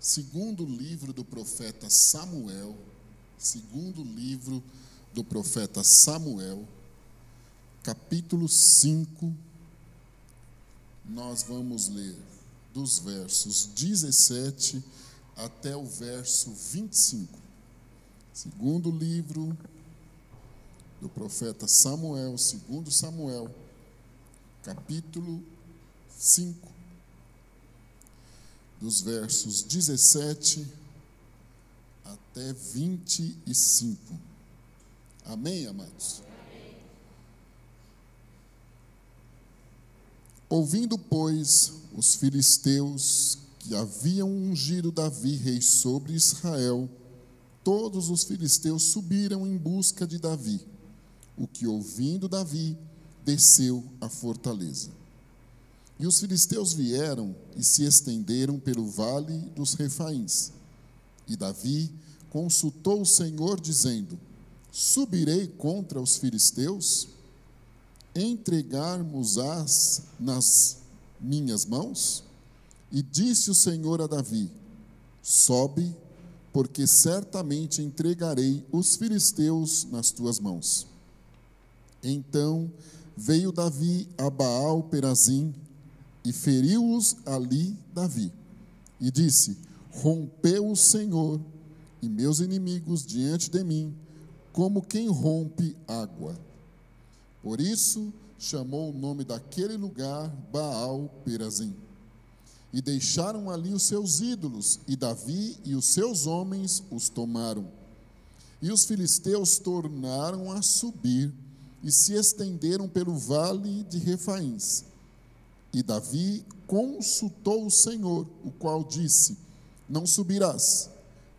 Segundo livro do profeta Samuel, segundo livro do profeta Samuel, capítulo 5, nós vamos ler dos versos 17 até o verso 25. Segundo livro do profeta Samuel, segundo Samuel, capítulo 5, dos versos 17 até 25. Amém, amados? Amém. Ouvindo, pois, os filisteus que haviam ungido Davi rei sobre Israel, todos os filisteus subiram em busca de Davi, o que, ouvindo Davi, desceu à fortaleza. E os filisteus vieram e se estenderam pelo vale dos Refaíns. E Davi consultou o Senhor, dizendo: subirei contra os filisteus? Entregar-mos-ás nas minhas mãos? E disse o Senhor a Davi: sobe, porque certamente entregarei os filisteus nas tuas mãos. Então veio Davi a Baal-Perazim, e feriu-os ali Davi, e disse: rompeu o Senhor e meus inimigos diante de mim, como quem rompe água. Por isso chamou o nome daquele lugar Baal-Perazim. E deixaram ali os seus ídolos, e Davi e os seus homens os tomaram. E os filisteus tornaram a subir, e se estenderam pelo vale de Refaíns. E Davi consultou o Senhor, o qual disse: não subirás,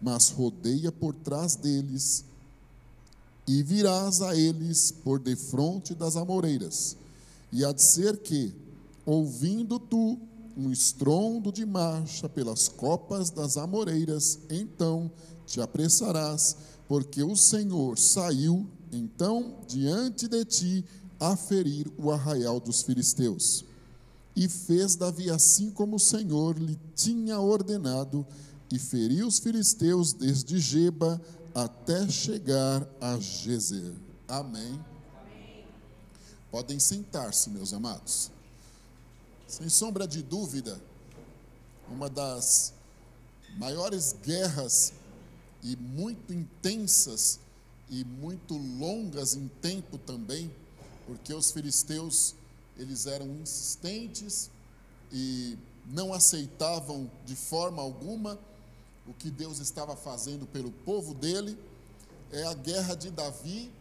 mas rodeia por trás deles, e virás a eles por defronte das amoreiras. E há de ser que, ouvindo tu um estrondo de marcha pelas copas das amoreiras, então te apressarás, porque o Senhor saiu então diante de ti a ferir o arraial dos filisteus. E fez Davi assim como o Senhor lhe tinha ordenado, e feriu os filisteus desde Geba até chegar a Gezer. Amém. Amém. Podem sentar-se, meus amados. Sem sombra de dúvida, uma das maiores guerras e muito intensas e muito longas em tempo também, porque os filisteus, eles eram insistentes e não aceitavam de forma alguma o que Deus estava fazendo pelo povo dele. É a guerra de Davi,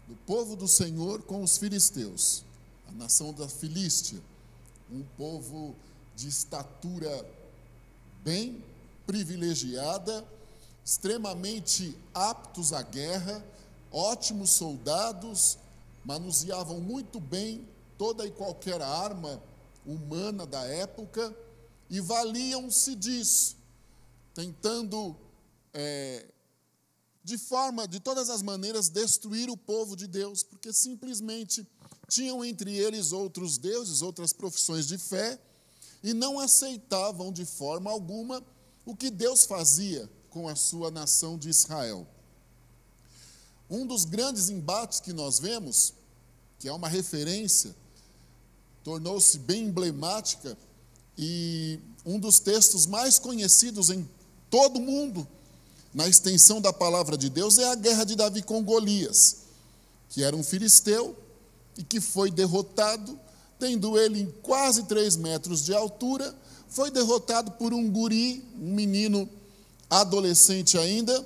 do povo do Senhor, com os filisteus, a nação da Filístia, um povo de estatura bem privilegiada, extremamente aptos à guerra, ótimos soldados, manuseavam muito bem toda e qualquer arma humana da época, e valiam-se disso, tentando, de todas as maneiras, destruir o povo de Deus, porque simplesmente tinham entre eles outros deuses, outras profissões de fé, e não aceitavam de forma alguma o que Deus fazia com a sua nação de Israel. Um dos grandes embates que nós vemos, que é uma referência, tornou-se bem emblemática, e um dos textos mais conhecidos em todo o mundo, na extensão da palavra de Deus, é a guerra de Davi com Golias, que era um filisteu, e que foi derrotado, tendo ele em quase 3 metros de altura, foi derrotado por um guri, um menino adolescente ainda,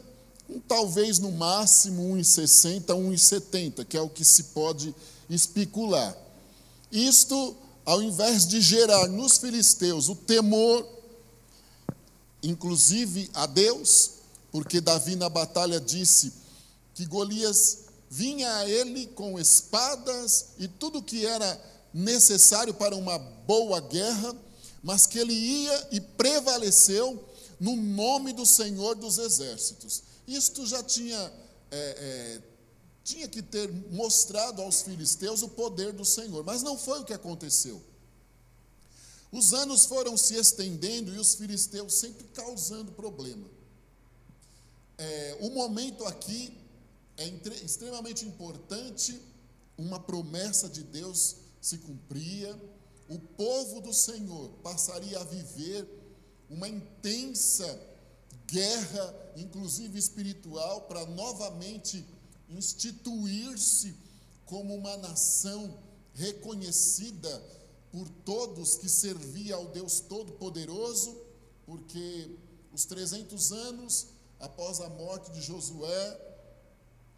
talvez no máximo 1,60, 1,70, que é o que se pode especular. Isto, ao invés de gerar nos filisteus o temor, inclusive a Deus, porque Davi na batalha disse que Golias vinha a ele com espadas e tudo que era necessário para uma boa guerra, mas que ele ia e prevaleceu no nome do Senhor dos Exércitos. Isto já tinha que ter mostrado aos filisteus o poder do Senhor, mas não foi o que aconteceu. Os anos foram se estendendo e os filisteus sempre causando problema. O momento aqui é extremamente importante, uma promessa de Deus se cumpria, o povo do Senhor passaria a viver uma intensa guerra, inclusive espiritual, para novamente instituir-se como uma nação reconhecida por todos que servia ao Deus Todo-Poderoso, porque os 300 anos após a morte de Josué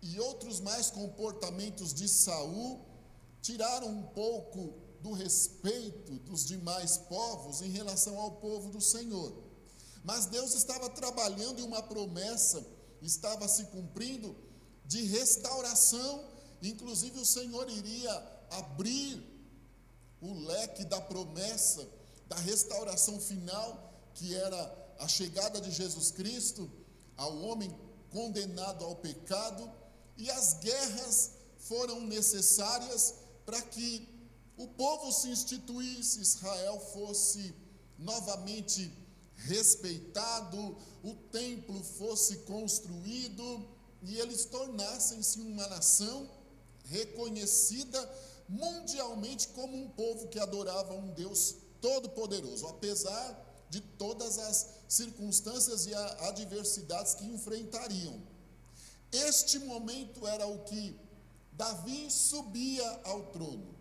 e outros mais comportamentos de Saul tiraram um pouco do respeito dos demais povos em relação ao povo do Senhor. Mas Deus estava trabalhando e uma promessa estava se cumprindo de restauração. Inclusive o Senhor iria abrir o leque da promessa da restauração final, que era a chegada de Jesus Cristo ao homem condenado ao pecado, e as guerras foram necessárias para que o povo se instituísse, Israel fosse novamente respeitado, o templo fosse construído e eles tornassem-se uma nação reconhecida mundialmente como um povo que adorava um Deus todo-poderoso, apesar de todas as circunstâncias e adversidades que enfrentariam. Este momento era o que Davi subia ao trono,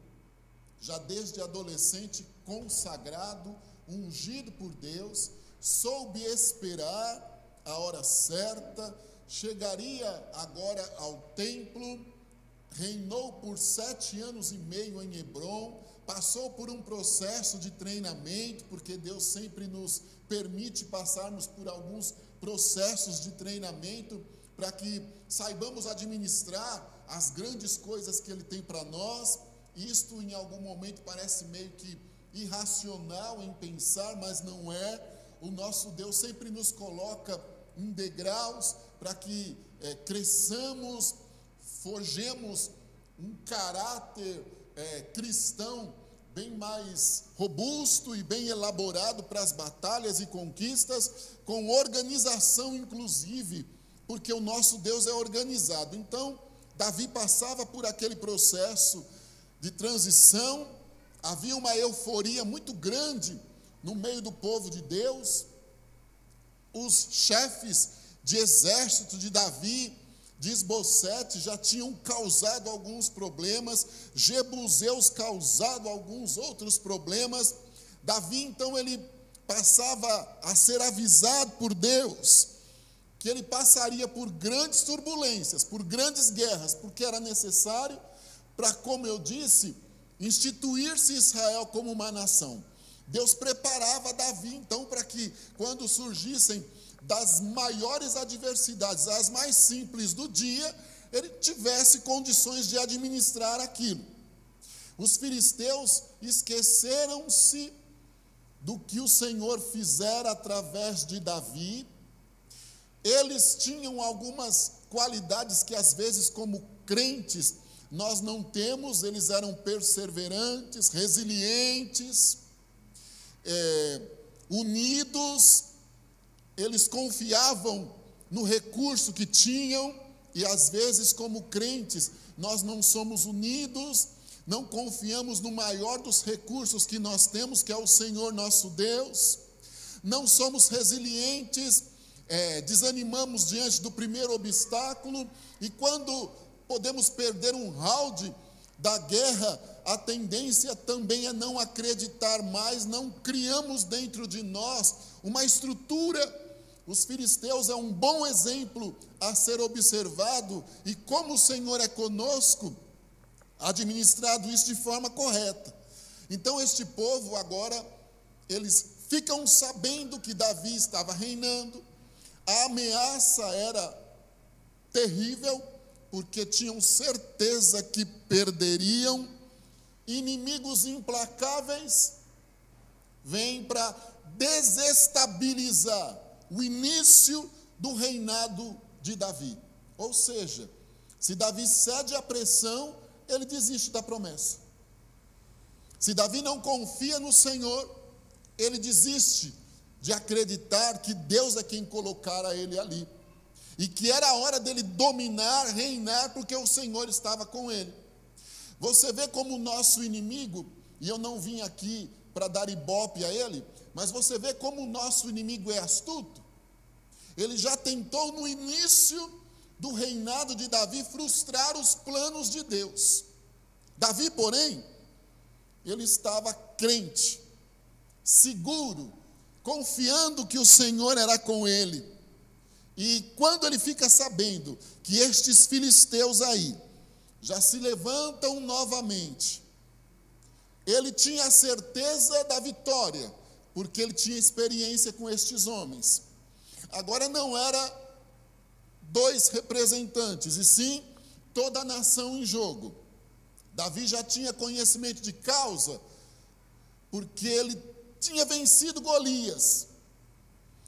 já desde adolescente, consagrado, ungido por Deus, soube esperar a hora certa, chegaria agora ao templo, reinou por 7 anos e meio em Hebrom, passou por um processo de treinamento, porque Deus sempre nos permite passarmos por alguns processos de treinamento, para que saibamos administrar as grandes coisas que Ele tem para nós. Isto em algum momento parece meio que irracional em pensar, mas não é. O nosso Deus sempre nos coloca em degraus para que cresçamos, forjemos um caráter cristão bem mais robusto e bem elaborado para as batalhas e conquistas, com organização inclusive, porque o nosso Deus é organizado. Então, Davi passava por aquele processo de transição, havia uma euforia muito grande no meio do povo de Deus. Os chefes de exército de Davi, de Esbocete, já tinham causado alguns problemas, Jebuseus causado alguns outros problemas. Davi, então, ele passava a ser avisado por Deus que ele passaria por grandes turbulências, por grandes guerras, porque era necessário para, como eu disse, instituir-se Israel como uma nação. Deus preparava Davi, então, para que, quando surgissem das maiores adversidades, as mais simples do dia, ele tivesse condições de administrar aquilo. Os filisteus esqueceram-se do que o Senhor fizera através de Davi. Eles tinham algumas qualidades que, às vezes, como crentes, nós não temos. Eles eram perseverantes, resilientes, unidos. Eles confiavam no recurso que tinham, e às vezes, como crentes, nós não somos unidos, não confiamos no maior dos recursos que nós temos, que é o Senhor nosso Deus, não somos resilientes, desanimamos diante do primeiro obstáculo, e quando podemos perder um round da guerra, a tendência também é não acreditar mais, não criamos dentro de nós uma estrutura. Os filisteus é um bom exemplo a ser observado, e como o Senhor é conosco, administrado isso de forma correta. Então este povo agora, eles ficam sabendo que Davi estava reinando, a ameaça era terrível, porque tinham certeza que perderiam. Inimigos implacáveis vêm para desestabilizar o início do reinado de Davi. Ou seja, se Davi cede à pressão, ele desiste da promessa. Se Davi não confia no Senhor, ele desiste de acreditar que Deus é quem colocara ele ali, e que era a hora dele dominar, reinar, porque o Senhor estava com ele. Você vê como o nosso inimigo, e eu não vim aqui para dar ibope a ele, mas você vê como o nosso inimigo é astuto. Ele já tentou no início do reinado de Davi frustrar os planos de Deus. Davi, porém, ele estava crente, seguro, confiando que o Senhor era com ele. E quando ele fica sabendo que estes filisteus aí já se levantam novamente, ele tinha a certeza da vitória, porque ele tinha experiência com estes homens. Agora não era 2 representantes, e sim toda a nação em jogo. Davi já tinha conhecimento de causa, porque ele tinha vencido Golias.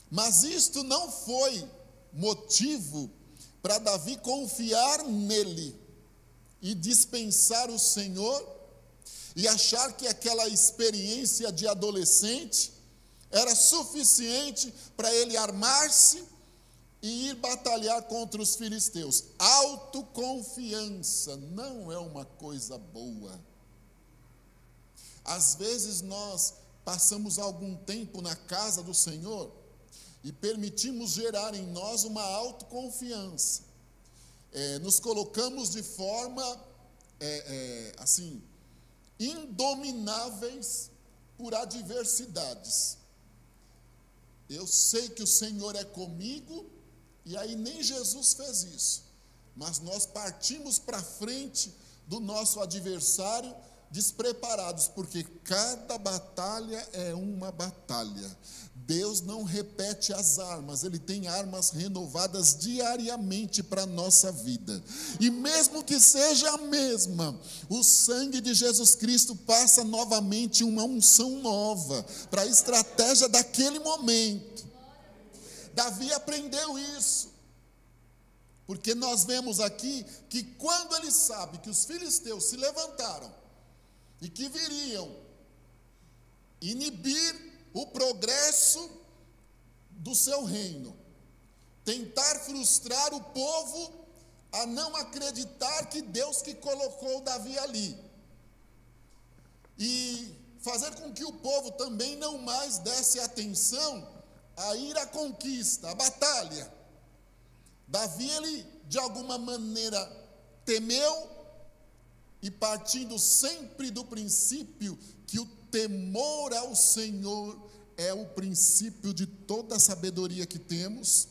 Mas isto não foi motivo para Davi confiar nele e dispensar o Senhor e achar que aquela experiência de adolescente era suficiente para ele armar-se e ir batalhar contra os filisteus. Autoconfiança não é uma coisa boa. Às vezes nós passamos algum tempo na casa do Senhor e permitimos gerar em nós uma autoconfiança. Nos colocamos de forma, assim, indomináveis por adversidades. Eu sei que o Senhor é comigo, e aí nem Jesus fez isso. Mas nós partimos para frente do nosso adversário despreparados, porque cada batalha é uma batalha. Deus não repete as armas, Ele tem armas renovadas diariamente para a nossa vida. E mesmo que seja a mesma, o sangue de Jesus Cristo passa novamente uma unção nova para a estratégia daquele momento. Davi aprendeu isso, porque nós vemos aqui que quando ele sabe que os filisteus se levantaram e que viriam inibir o progresso do seu reino, tentar frustrar o povo a não acreditar que Deus que colocou Davi ali, e fazer com que o povo também não mais desse atenção a ir à conquista, à batalha. Davi, ele de alguma maneira temeu, e partindo sempre do princípio que o temor ao Senhor é o princípio de toda a sabedoria que temos,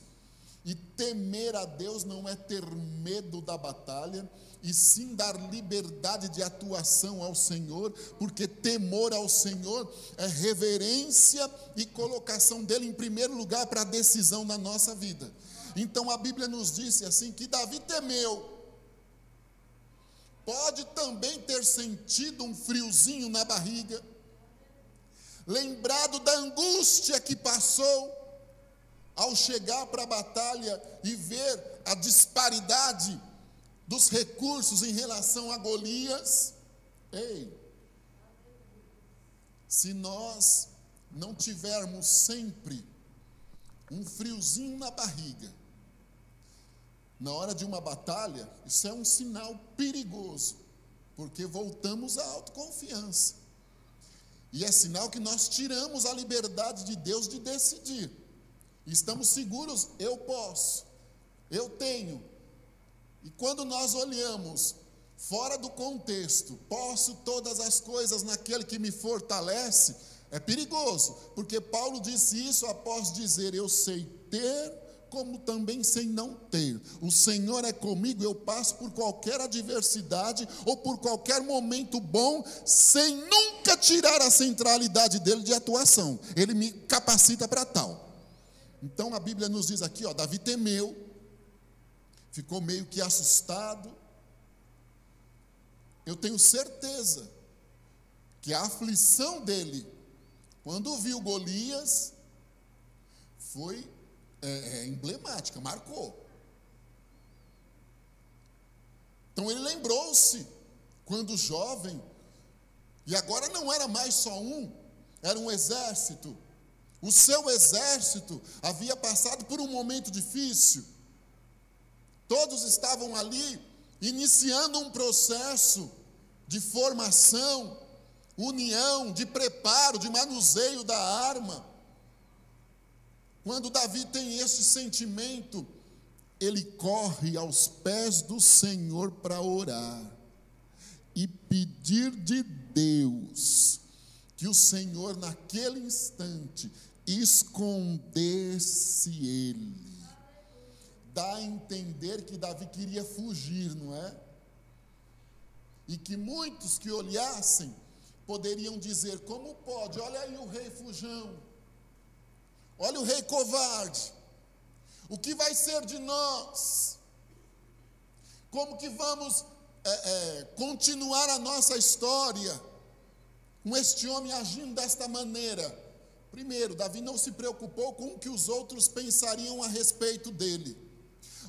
e temer a Deus não é ter medo da batalha, e sim dar liberdade de atuação ao Senhor, porque temor ao Senhor é reverência e colocação dele em primeiro lugar para a decisão na nossa vida. Então a Bíblia nos disse assim, que Davi temeu. Pode também ter sentido um friozinho na barriga, lembrado da angústia que passou ao chegar para a batalha e ver a disparidade dos recursos em relação a Golias. Ei, se nós não tivermos sempre um friozinho na barriga na hora de uma batalha, isso é um sinal perigoso, porque voltamos à autoconfiança, e é sinal que nós tiramos a liberdade de Deus de decidir. Estamos seguros, eu posso, eu tenho. E quando nós olhamos fora do contexto, posso todas as coisas naquele que me fortalece, é perigoso, porque Paulo disse isso após dizer, eu sei ter, como também sei não ter. O Senhor é comigo, eu passo por qualquer adversidade, ou por qualquer momento bom, sem nunca tirar a centralidade dele de atuação. Ele me capacita para tal. Então a Bíblia nos diz aqui, Davi temeu, ficou meio que assustado. Eu tenho certeza que a aflição dele, quando viu Golias, foi emblemática, marcou. Então ele lembrou-se, quando jovem, e agora não era mais só um, era um exército. O seu exército havia passado por um momento difícil. Todos estavam ali iniciando um processo de formação, união, de preparo, de manuseio da arma. Quando Davi tem esse sentimento, ele corre aos pés do Senhor para orar e pedir de Deus que o Senhor, naquele instante, escondesse ele. Dá a entender que Davi queria fugir, não é? E que muitos que olhassem poderiam dizer: como pode? Olha aí o rei fujão, olha o rei covarde, o que vai ser de nós? Como que vamos continuar a nossa história com este homem agindo desta maneira? Primeiro, Davi não se preocupou com o que os outros pensariam a respeito dele.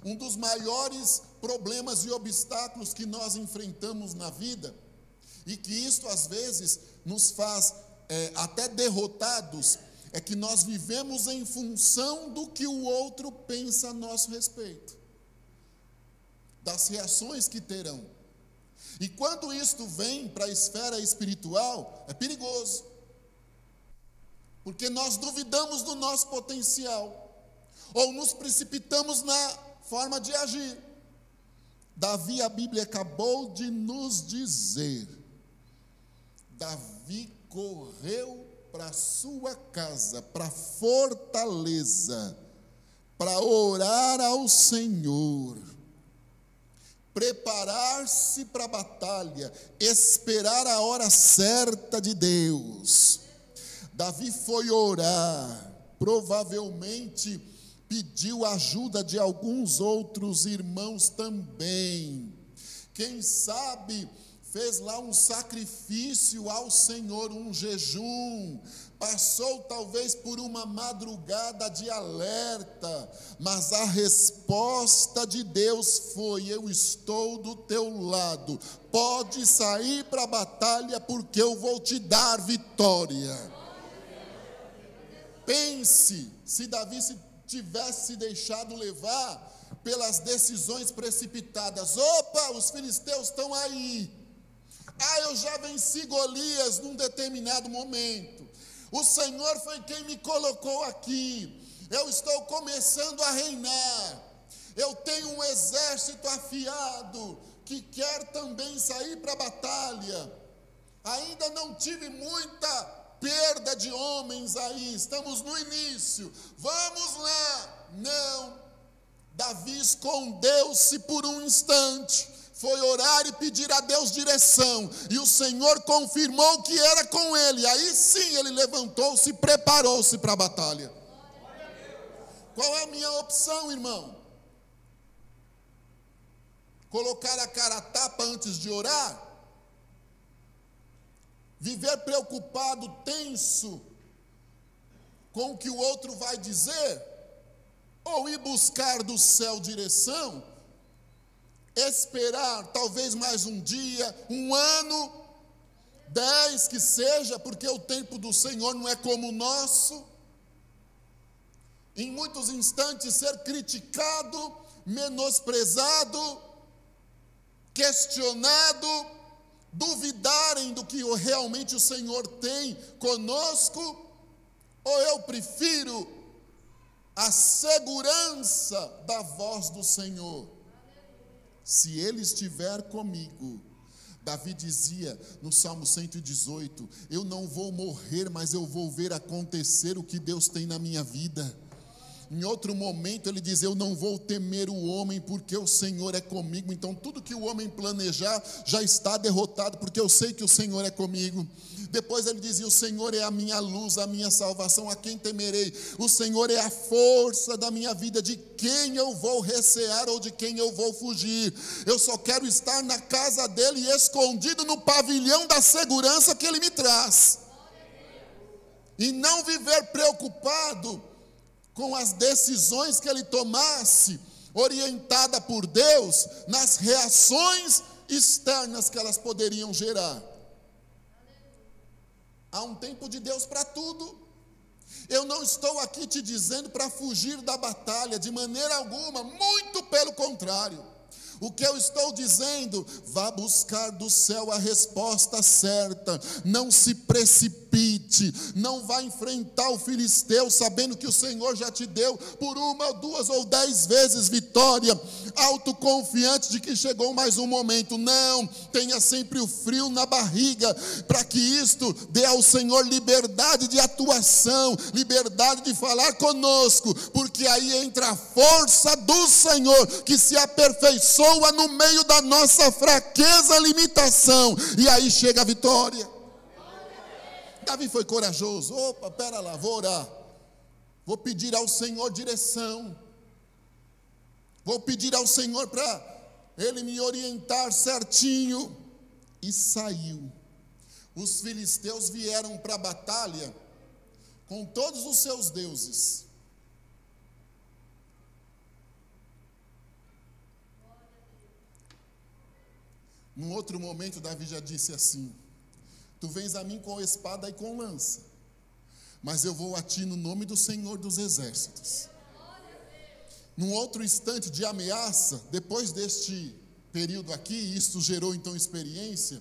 Um dos maiores problemas e obstáculos que nós enfrentamos na vida, e que isto às vezes nos faz até derrotados, é que nós vivemos em função do que o outro pensa a nosso respeito, das reações que terão. E quando isto vem para a esfera espiritual, é perigoso, porque nós duvidamos do nosso potencial, ou nos precipitamos na forma de agir. Davi, a Bíblia acabou de nos dizer, Davi correu para sua casa, para a fortaleza, para orar ao Senhor, preparar-se para a batalha, esperar a hora certa de Deus. Davi foi orar, provavelmente pediu ajuda de alguns outros irmãos também. Quem sabe fez lá um sacrifício ao Senhor, um jejum, passou talvez por uma madrugada de alerta, mas a resposta de Deus foi: eu estou do teu lado, pode sair para a batalha, porque eu vou te dar vitória. Pense, se Davi tivesse deixado levar pelas decisões precipitadas: opa, os filisteus estão aí, eu já venci Golias num determinado momento, o Senhor foi quem me colocou aqui, eu estou começando a reinar, eu tenho um exército afiado que quer também sair para a batalha, ainda não tive muita perda de homens aí, estamos no início, vamos lá. Não, Davi escondeu-se por um instante, foi orar e pedir a Deus direção, e o Senhor confirmou que era com ele. Aí sim ele levantou-se e preparou-se para a batalha. Qual é a minha opção, irmão? Colocar a cara a tapa antes de orar? Viver preocupado, tenso com o que o outro vai dizer? Ou ir buscar do céu direção, esperar talvez mais um dia, um ano, 10 que seja, porque o tempo do Senhor não é como o nosso, em muitos instantes ser criticado, menosprezado, questionado, duvidarem do que realmente o Senhor tem conosco, ou eu prefiro a segurança da voz do Senhor? Se Ele estiver comigo, Davi dizia no Salmo 118, eu não vou morrer, mas eu vou ver acontecer o que Deus tem na minha vida. Em outro momento ele diz: eu não vou temer o homem, porque o Senhor é comigo. Então tudo que o homem planejar já está derrotado, porque eu sei que o Senhor é comigo. Depois ele dizia: o Senhor é a minha luz, a minha salvação, a quem temerei? O Senhor é a força da minha vida, de quem eu vou recear ou de quem eu vou fugir? Eu só quero estar na casa dele, escondido no pavilhão da segurança que ele me traz, e não viver preocupado com as decisões que ele tomasse, orientada por Deus, nas reações externas que elas poderiam gerar. Há um tempo de Deus para tudo. Eu não estou aqui te dizendo para fugir da batalha, de maneira alguma, muito pelo contrário. O que eu estou dizendo, vá buscar do céu a resposta certa, não se precipite, não vá enfrentar o filisteu sabendo que o Senhor já te deu por 1, 2 ou 10 vezes vitória, autoconfiante de que chegou mais um momento. Não, tenha sempre o frio na barriga, para que isto dê ao Senhor liberdade de atuação, liberdade de falar conosco, porque aí entra a força do Senhor, que se aperfeiçoa no meio da nossa fraqueza, limitação, e aí chega a vitória. Davi foi corajoso. Opa, pera lá, vou orar, vou pedir ao Senhor direção, vou pedir ao Senhor para Ele me orientar certinho, e saiu. Os filisteus vieram para a batalha com todos os seus deuses. Num outro momento, Davi já disse assim: tu vens a mim com espada e com lança, mas eu vou a ti no nome do Senhor dos Exércitos. Num outro instante de ameaça, depois deste período aqui, isso gerou então experiência.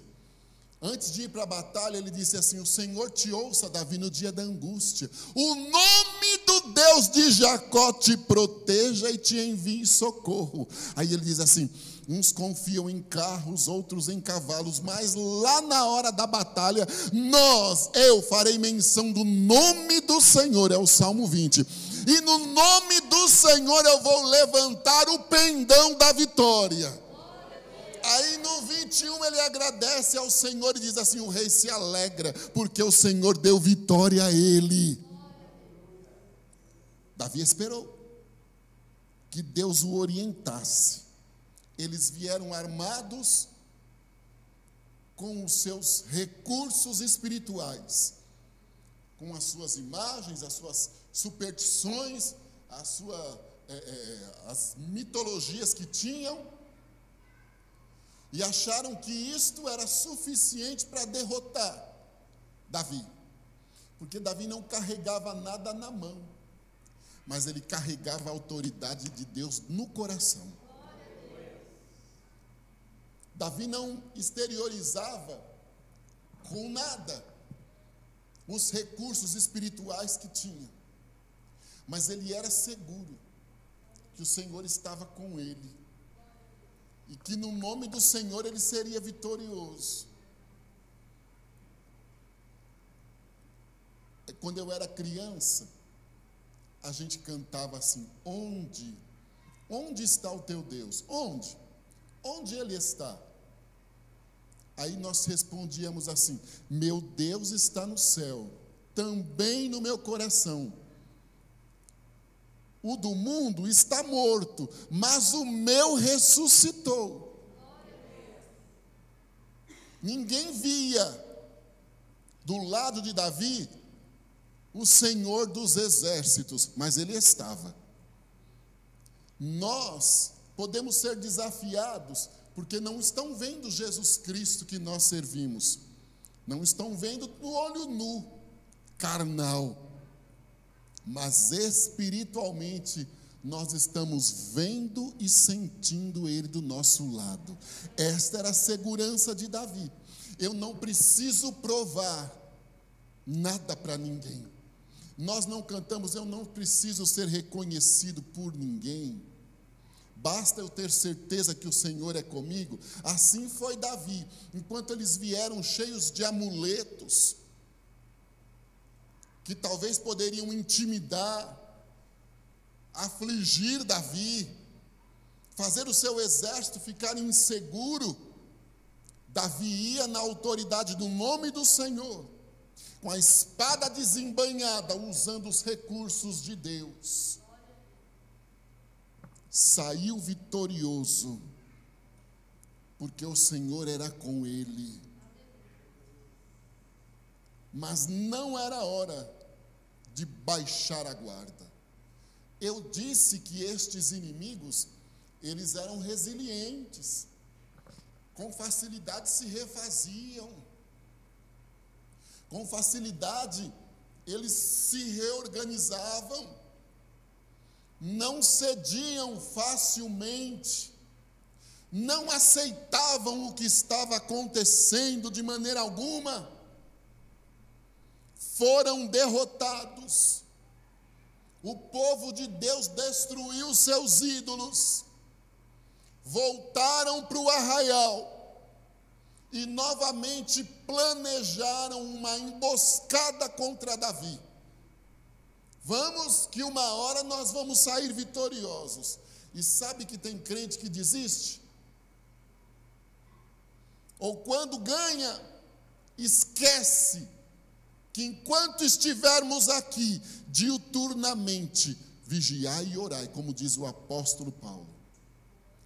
Antes de ir para a batalha, ele disse assim: o Senhor te ouça, Davi, no dia da angústia. O nome do Deus de Jacó te proteja e te envie socorro. Aí ele diz assim: uns confiam em carros, outros em cavalos, mas lá na hora da batalha, eu farei menção do nome do Senhor. É o Salmo 20. E no nome do Senhor eu vou levantar o pendão da vitória. Aí no 21 ele agradece ao Senhor e diz assim: o rei se alegra, porque o Senhor deu vitória a ele. Davi esperou que Deus o orientasse. Eles vieram armados com os seus recursos espirituais, com as suas imagens, as suas superstições, as mitologias que tinham, e acharam que isto era suficiente para derrotar Davi, porque Davi não carregava nada na mão, mas ele carregava a autoridade de Deus no coração. Davi não exteriorizava com nada os recursos espirituais que tinha, mas ele era seguro que o Senhor estava com ele, e que no nome do Senhor ele seria vitorioso. Quando eu era criança, a gente cantava assim: onde está o teu Deus? Onde ele está? Aí nós respondíamos assim: meu Deus está no céu, também no meu coração. O do mundo está morto, mas o meu ressuscitou. Ninguém via do lado de Davi o Senhor dos Exércitos, mas ele estava. Nós podemos ser desafiados, porque não estão vendo Jesus Cristo que nós servimos, não estão vendo no olho nu, carnal, mas espiritualmente nós estamos vendo e sentindo Ele do nosso lado. Esta era a segurança de Davi: eu não preciso provar nada para ninguém. Nós não cantamos: eu não preciso ser reconhecido por ninguém, basta eu ter certeza que o Senhor é comigo. Assim foi Davi. Enquanto eles vieram cheios de amuletos, que talvez poderiam intimidar, afligir Davi, fazer o seu exército ficar inseguro, Davi ia na autoridade do nome do Senhor, com a espada desembainhada, usando os recursos de Deus. Saiu vitorioso, porque o Senhor era com ele. Mas não era hora de baixar a guarda. Eu disse que estes inimigos, eles eram resilientes, com facilidade se refaziam. Com facilidade, eles se reorganizavam, não cediam facilmente, não aceitavam o que estava acontecendo de maneira alguma. Foram derrotados. O povo de Deus destruiu seus ídolos, voltaram para o arraial e novamente planejaram uma emboscada contra Davi. Vamos que uma hora nós vamos sair vitoriosos. E sabe que tem crente que desiste? Ou quando ganha, esquece que enquanto estivermos aqui, diuturnamente, vigiai e orai, como diz o apóstolo Paulo.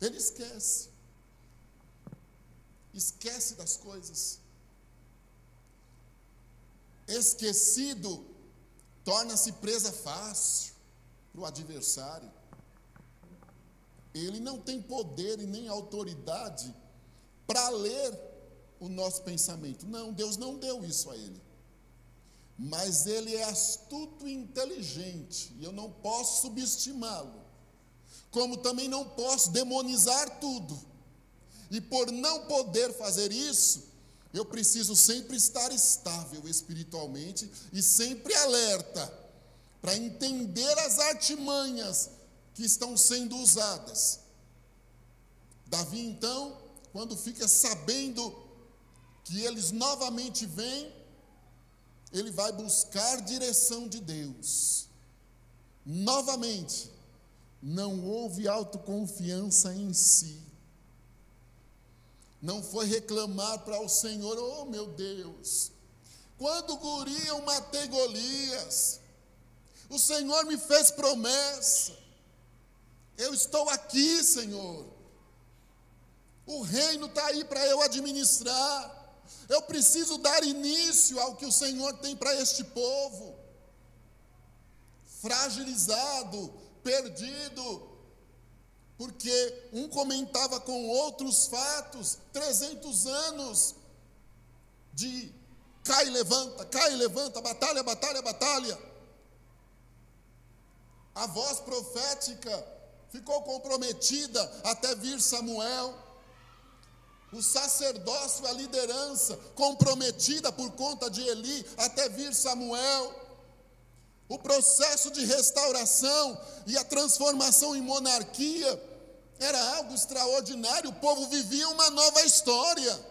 Ele esquece. Esquece das coisas. Esquecido torna-se presa fácil para o adversário. Ele não tem poder e nem autoridade para ler o nosso pensamento. Não, Deus não deu isso a ele. Mas ele é astuto e inteligente, e eu não posso subestimá-lo. Como também não posso demonizar tudo. E por não poder fazer isso, eu preciso sempre estar estável espiritualmente e sempre alerta para entender as artimanhas que estão sendo usadas. Davi, então, quando fica sabendo que eles novamente vêm, ele vai buscar direção de Deus. Novamente, não houve autoconfiança em si. Não foi reclamar para o Senhor: oh meu Deus, quando guri eu matei Golias, o Senhor me fez promessa, eu estou aqui, Senhor, o reino está aí para eu administrar, eu preciso dar início ao que o Senhor tem para este povo, fragilizado, perdido, porque um comentava com outros fatos, 300 anos de cai e levanta, batalha, batalha, batalha. A voz profética ficou comprometida até vir Samuel. O sacerdócio, a liderança, comprometida por conta de Eli, até vir Samuel. O processo de restauração e a transformação em monarquia era algo extraordinário. O povo vivia uma nova história.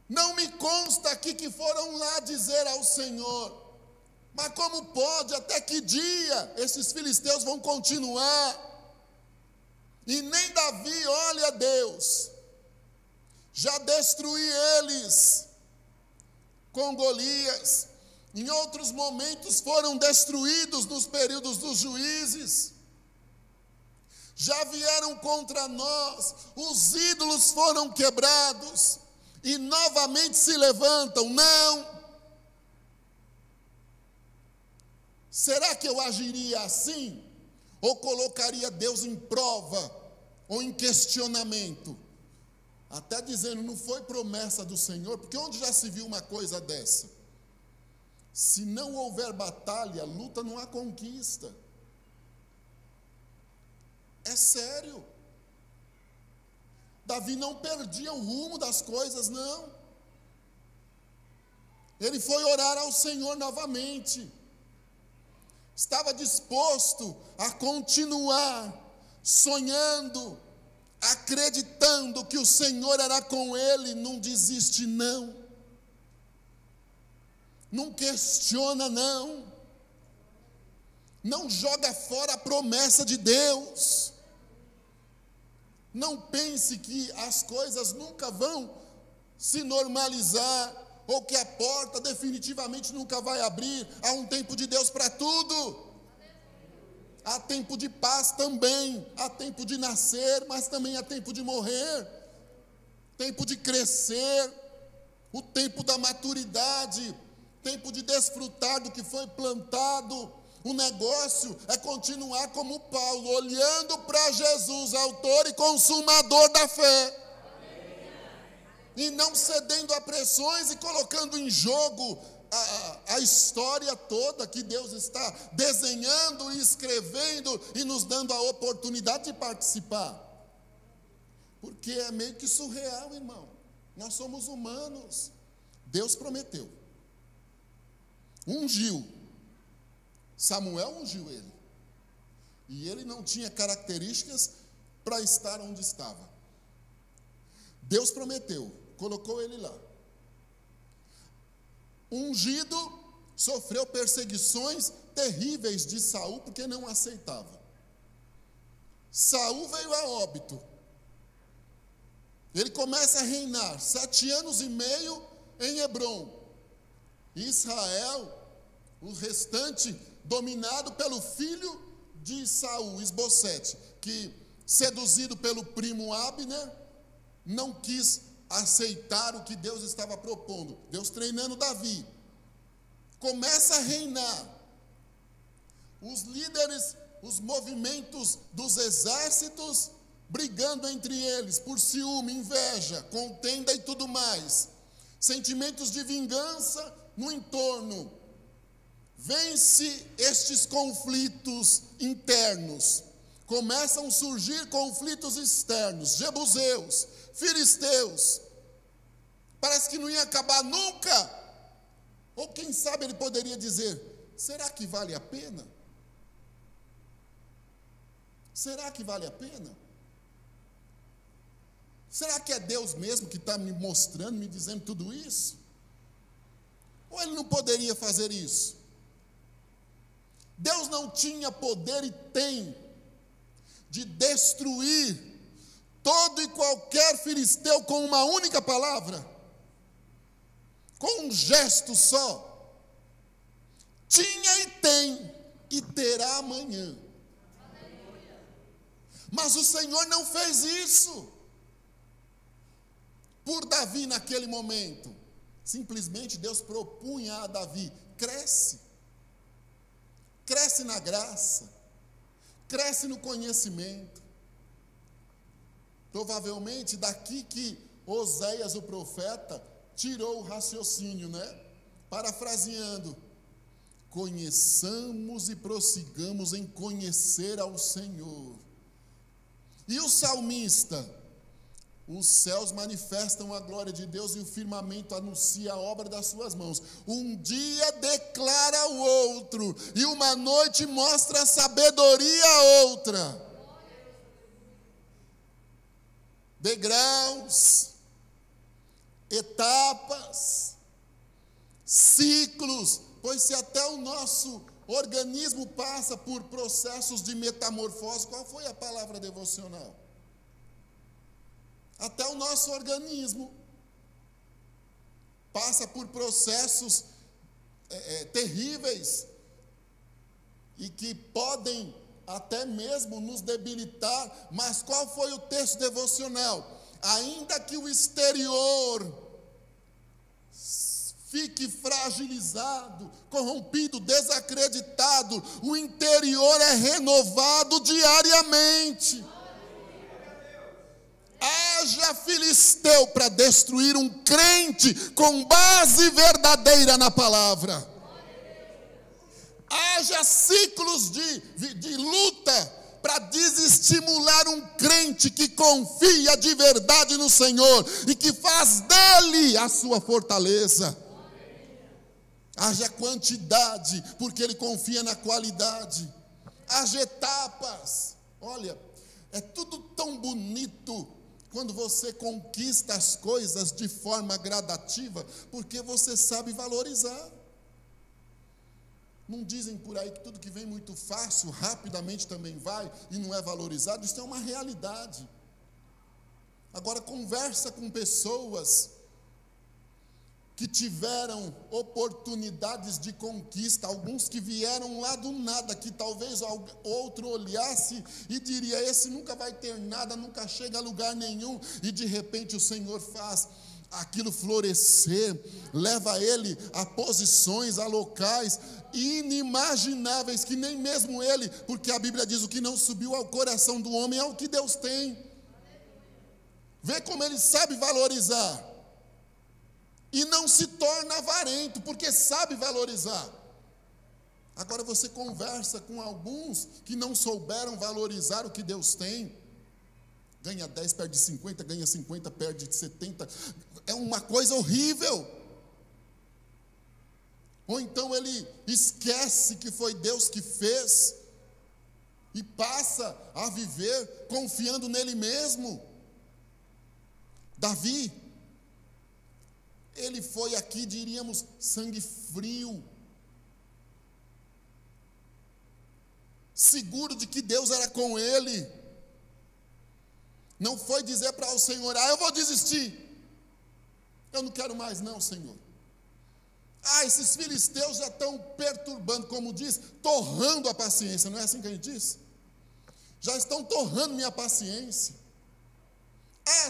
Não me consta aqui que foram lá dizer ao Senhor: mas como pode, até que dia esses filisteus vão continuar? E nem Davi, olha Deus, já destruí eles com Golias. Em outros momentos foram destruídos nos períodos dos juízes. Já vieram contra nós, os ídolos foram quebrados e novamente se levantam. Não. Será que eu agiria assim? Ou colocaria Deus em prova ou em questionamento? Até dizendo, não foi promessa do Senhor, porque onde já se viu uma coisa dessa? Se não houver batalha, luta, não há conquista. É sério. Davi não perdia o rumo das coisas, não. Ele foi orar ao Senhor novamente. Estava disposto a continuar sonhando, acreditando que o Senhor era com ele. Não desiste, não. Não questiona, não. Não joga fora a promessa de Deus. Não pense que as coisas nunca vão se normalizar, ou que a porta definitivamente nunca vai abrir. Há um tempo de Deus para tudo. Há tempo de paz também. Há tempo de nascer, mas também há tempo de morrer. Tempo de crescer. O tempo da maturidade. Tempo de desfrutar do que foi plantado. O negócio é continuar como Paulo, olhando para Jesus, autor e consumador da fé. e não cedendo a pressões e colocando em jogo a história toda que Deus está desenhando e escrevendo e nos dando a oportunidade de participar. Porque é meio que surreal, irmão. Nós somos humanos. Deus prometeu. Ungiu. Samuel ungiu ele. E ele não tinha características para estar onde estava. Deus prometeu, colocou ele lá. Ungido, sofreu perseguições terríveis de Saul, porque não aceitava. Saul veio a óbito. Ele começa a reinar 7 anos e meio em Hebrom. Israel, o restante, dominado pelo filho de Saul, Isbosete, que, seduzido pelo primo Abner, não quis aceitar o que Deus estava propondo. Deus treinando Davi. Começa a reinar. Os líderes, os movimentos dos exércitos, brigando entre eles por ciúme, inveja, contenda e tudo mais. Sentimentos de vingança no entorno. Vence estes conflitos internos. Começam a surgir conflitos externos. Jebuseus, filisteus. Parece que não ia acabar nunca. Ou quem sabe ele poderia dizer: será que vale a pena? Será que vale a pena? Será que é Deus mesmo que está me mostrando, me dizendo tudo isso? Ou ele não poderia fazer isso? Deus não tinha poder e tem de destruir todo e qualquer filisteu com uma única palavra, com um gesto só. Tinha e tem e terá amanhã. Mas o Senhor não fez isso por Davi naquele momento. Simplesmente Deus propunha a Davi: cresce na graça, cresce no conhecimento. Provavelmente daqui que Oséias, o profeta, tirou o raciocínio, né? Parafraseando: conheçamos e prossigamos em conhecer ao Senhor. E o salmista: os céus manifestam a glória de Deus e o firmamento anuncia a obra das suas mãos. Um dia declara o outro, e uma noite mostra a sabedoria a outra. Degraus, etapas, ciclos, pois se até o nosso organismo passa por processos de metamorfose. Qual foi a palavra devocional? Até o nosso organismo passa por processos terríveis e que podem até mesmo nos debilitar. Mas qual foi o texto devocional? Ainda que o exterior fique fragilizado, corrompido, desacreditado, o interior é renovado diariamente. Haja filisteu para destruir um crente com base verdadeira na palavra. Haja ciclos de luta para desestimular um crente que confia de verdade no Senhor e que faz dele a sua fortaleza. Haja quantidade, porque ele confia na qualidade. Haja etapas. Olha, é tudo tão bonito quando você conquista as coisas de forma gradativa, porque você sabe valorizar. Não dizem por aí que tudo que vem muito fácil, rapidamente também vai, e não é valorizado? Isso é uma realidade. Agora, conversa com pessoas que tiveram oportunidades de conquista, alguns que vieram lá do nada, que talvez outro olhasse e diria: esse nunca vai ter nada, nunca chega a lugar nenhum, e de repente o Senhor faz aquilo florescer, leva ele a posições, a locais inimagináveis, que nem mesmo ele, porque a Bíblia diz: o que não subiu ao coração do homem é o que Deus tem. Vê como ele sabe valorizar. e não se torna avarento, porque sabe valorizar. Agora você conversa com alguns que não souberam valorizar o que Deus tem. Ganha 10, perde 50, ganha 50, perde 70. É uma coisa horrível. Ou então ele esquece que foi Deus que fez e passa a viver confiando nele mesmo. Davi, ele foi aqui, diríamos, sangue frio, seguro de que Deus era com ele. Não foi dizer para o Senhor: eu vou desistir, eu não quero mais não, Senhor. Esses filisteus já estão perturbando, como diz, torrando a paciência. Não é assim que a gente diz? Já estão torrando minha paciência.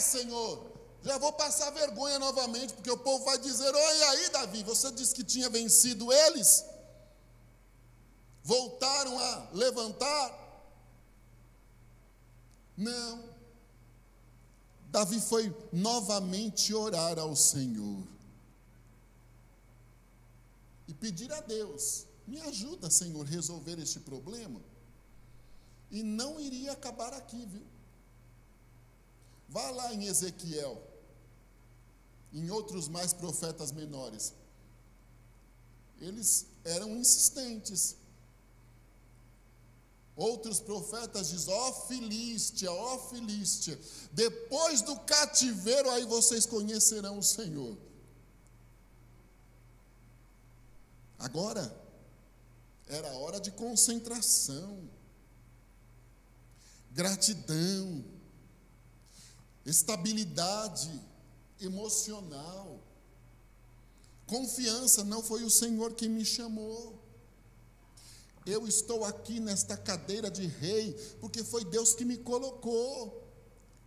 Senhor, já vou passar vergonha novamente, porque o povo vai dizer: oi aí, Davi, você disse que tinha vencido eles, voltaram a levantar. Não, Davi foi novamente orar ao Senhor e pedir a Deus: me ajuda, Senhor, a resolver este problema. E não iria acabar aqui, viu? Vá lá em Ezequiel, em outros mais profetas menores. Eles eram insistentes. Outros profetas dizem: ó Filístia, depois do cativeiro aí vocês conhecerão o Senhor. Agora era hora de concentração, gratidão, estabilidade emocional, confiança. Não foi o Senhor que me chamou. Eu estou aqui nesta cadeira de rei porque foi Deus que me colocou.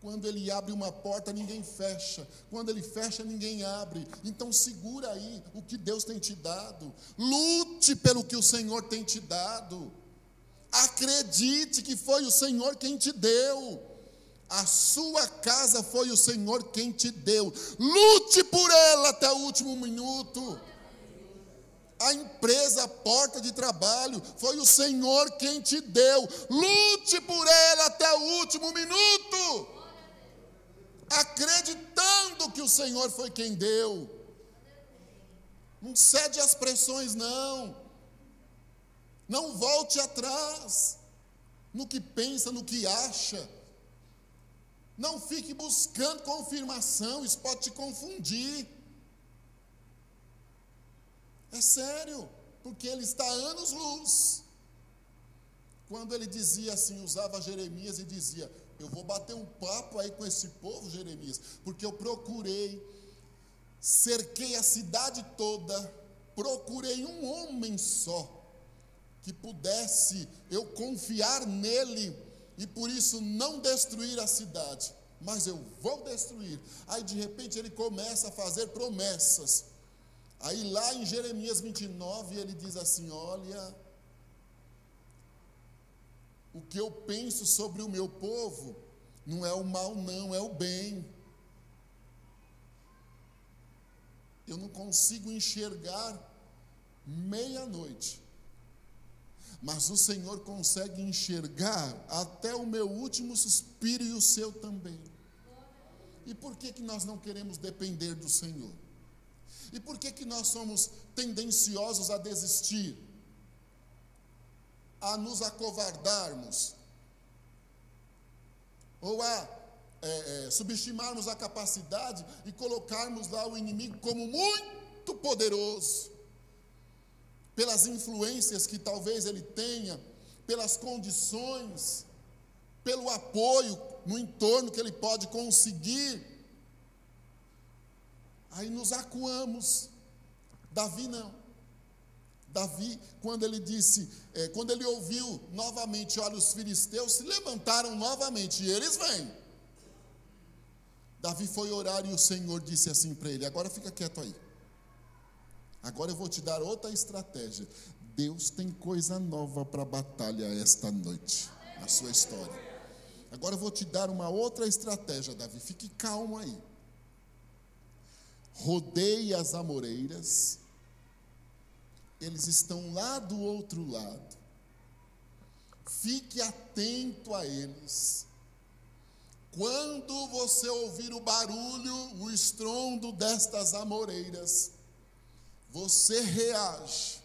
Quando Ele abre uma porta, ninguém fecha. Quando Ele fecha, ninguém abre. Então segura aí o que Deus tem te dado. Lute pelo que o Senhor tem te dado. Acredite que foi o Senhor quem te deu. A sua casa foi o Senhor quem te deu. Lute por ela até o último minuto. A empresa, a porta de trabalho, foi o Senhor quem te deu. Lute por ela até o último minuto, acreditando que o Senhor foi quem deu. Não cede às pressões, não. Não volte atrás no que pensa, no que acha. Não fique buscando confirmação, isso pode te confundir. É sério, porque ele está a anos-luz. Quando ele dizia assim, usava Jeremias e dizia: eu vou bater um papo aí com esse povo, Jeremias, porque eu procurei, cerquei a cidade toda, procurei um homem só, que pudesse eu confiar nele, e por isso não destruir a cidade, mas eu vou destruir. Aí de repente ele começa a fazer promessas. Aí lá em Jeremias 29 ele diz assim: olha, o que eu penso sobre o meu povo não é o mal não, é o bem. Eu não consigo enxergar meia-noite, mas o Senhor consegue enxergar até o meu último suspiro e o seu também. E por que nós não queremos depender do Senhor? E por que nós somos tendenciosos a desistir, a nos acovardarmos, ou a subestimarmos a capacidade e colocarmos lá o inimigo como muito poderoso, pelas influências que talvez ele tenha, pelas condições, pelo apoio no entorno que ele pode conseguir? Aí nos acuamos. Davi não. Davi, quando ele disse, quando ele ouviu novamente: olha, os filisteus se levantaram novamente e eles vêm. Davi foi orar e o Senhor disse assim para ele: agora fica quieto aí. Agora eu vou te dar outra estratégia. Deus tem coisa nova para a batalha esta noite, na sua história. Agora eu vou te dar uma outra estratégia, Davi. Fique calmo aí. rodeie as amoreiras. Eles estão lá do outro lado. Fique atento a eles. Quando você ouvir o barulho, o estrondo destas amoreiras, você reage.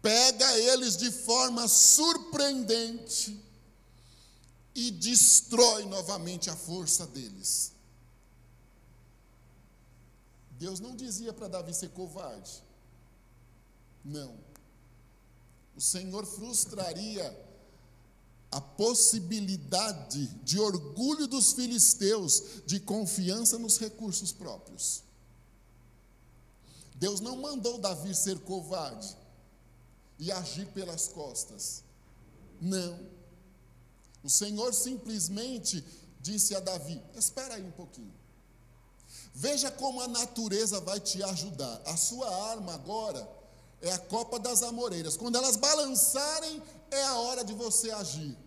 Pega eles de forma surpreendente e destrói novamente a força deles. Deus não dizia para Davi ser covarde. Não. O Senhor frustraria a possibilidade de orgulho dos filisteus, de confiança nos recursos próprios. Deus não mandou Davi ser covarde e agir pelas costas. Não. O Senhor simplesmente disse a Davi: espera aí um pouquinho. Veja como a natureza vai te ajudar. A sua arma agora é a copa das amoreiras. Quando elas balançarem, é a hora de você agir.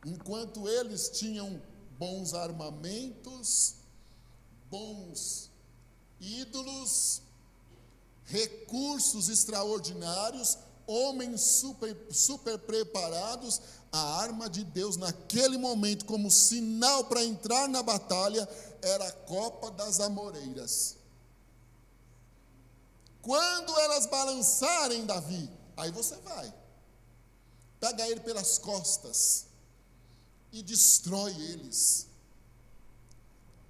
Enquanto eles tinham bons armamentos, bons ídolos, recursos extraordinários, homens super preparados, a arma de Deus naquele momento, como sinal para entrar na batalha, era a copa das amoreiras. Quando elas balançarem, Davi, aí você vai, pega ele pelas costas e destrói eles.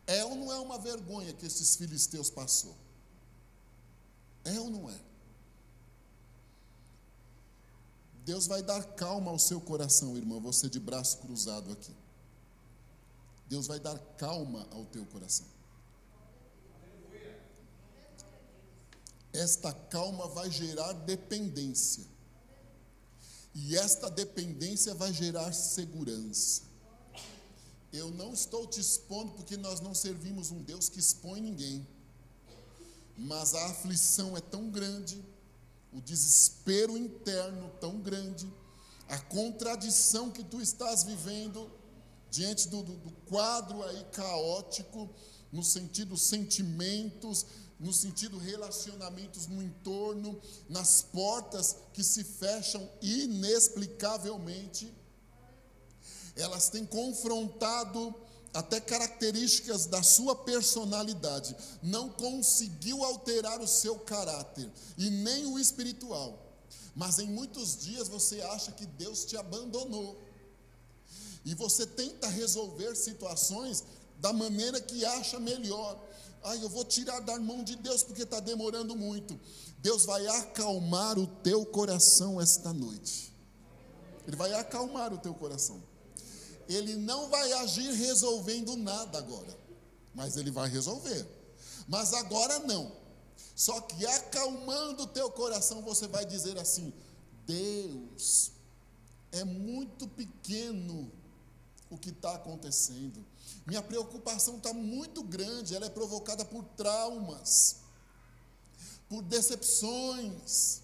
É ou não é uma vergonha que esses filisteus passou? É ou não é? Deus vai dar calma ao seu coração, irmão, você de braço cruzado aqui. Deus vai dar calma ao teu coração. Esta calma vai gerar dependência. E esta dependência vai gerar segurança. Eu não estou te expondo porque nós não servimos um Deus que expõe ninguém. Mas a aflição é tão grande, o desespero interno tão grande, a contradição que tu estás vivendo diante do quadro aí caótico, no sentido sentimentos, no sentido relacionamentos no entorno, nas portas que se fecham inexplicavelmente. Elas têm confrontado até características da sua personalidade. Não conseguiu alterar o seu caráter, e nem o espiritual. Mas em muitos dias você acha que Deus te abandonou. E você tenta resolver situações da maneira que acha melhor. Eu vou tirar da mão de Deus porque está demorando muito. Deus vai acalmar o teu coração esta noite. Ele vai acalmar o teu coração. Ele não vai agir resolvendo nada agora, mas ele vai resolver. Mas agora não. Só que acalmando o teu coração, você vai dizer assim: Deus, é muito pequeno o que está acontecendo. Minha preocupação está muito grande, ela é provocada por traumas, por decepções,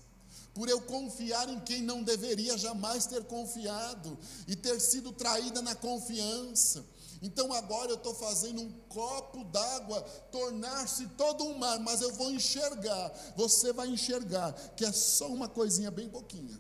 por eu confiar em quem não deveria jamais ter confiado, e ter sido traída na confiança. Então agora eu estou fazendo um copo d'água tornar-se todo um mar, mas eu vou enxergar, você vai enxergar, que é só uma coisinha bem pouquinha.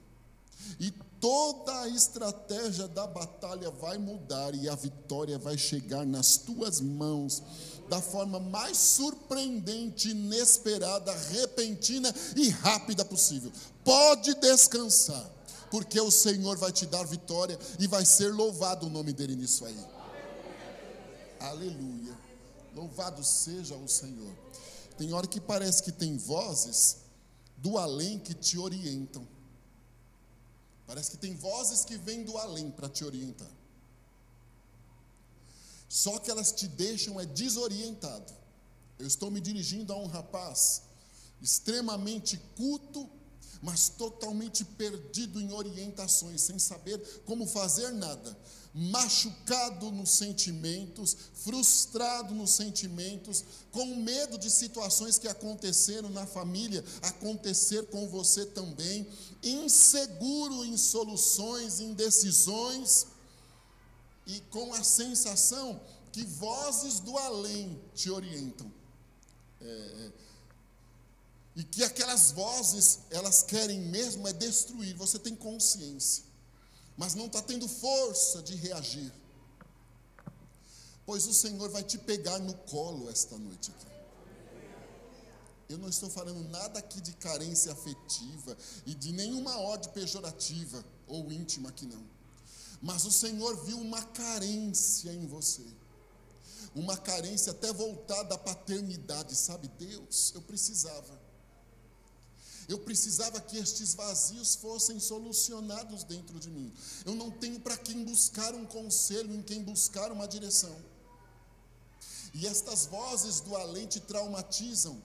E toda a estratégia da batalha vai mudar, e a vitória vai chegar nas tuas mãos, da forma mais surpreendente, inesperada, repentina e rápida possível. Pode descansar, porque o Senhor vai te dar vitória, e vai ser louvado o nome dele nisso aí. Aleluia. Louvado seja o Senhor. Tem hora que parece que tem vozes do além que te orientam. Parece que tem vozes que vêm do além para te orientar. Só que elas te deixam desorientado. Eu estou me dirigindo a um rapaz extremamente culto, mas totalmente perdido em orientações, sem saber como fazer nada, machucado nos sentimentos, frustrado nos sentimentos, com medo de situações que aconteceram na família acontecer com você também, inseguro em soluções, em decisões, e com a sensação que vozes do além te orientam. e que aquelas vozes, elas querem mesmo é destruir, você tem consciência, mas não está tendo força de reagir, pois o Senhor vai te pegar no colo esta noite aqui. Eu não estou falando nada aqui de carência afetiva e de nenhuma ordem pejorativa ou íntima aqui não. Mas o Senhor viu uma carência em você. Uma carência até voltada à paternidade, sabe? Deus, eu precisava que estes vazios fossem solucionados dentro de mim. Eu não tenho para quem buscar um conselho, em quem buscar uma direção. E estas vozes do além te traumatizam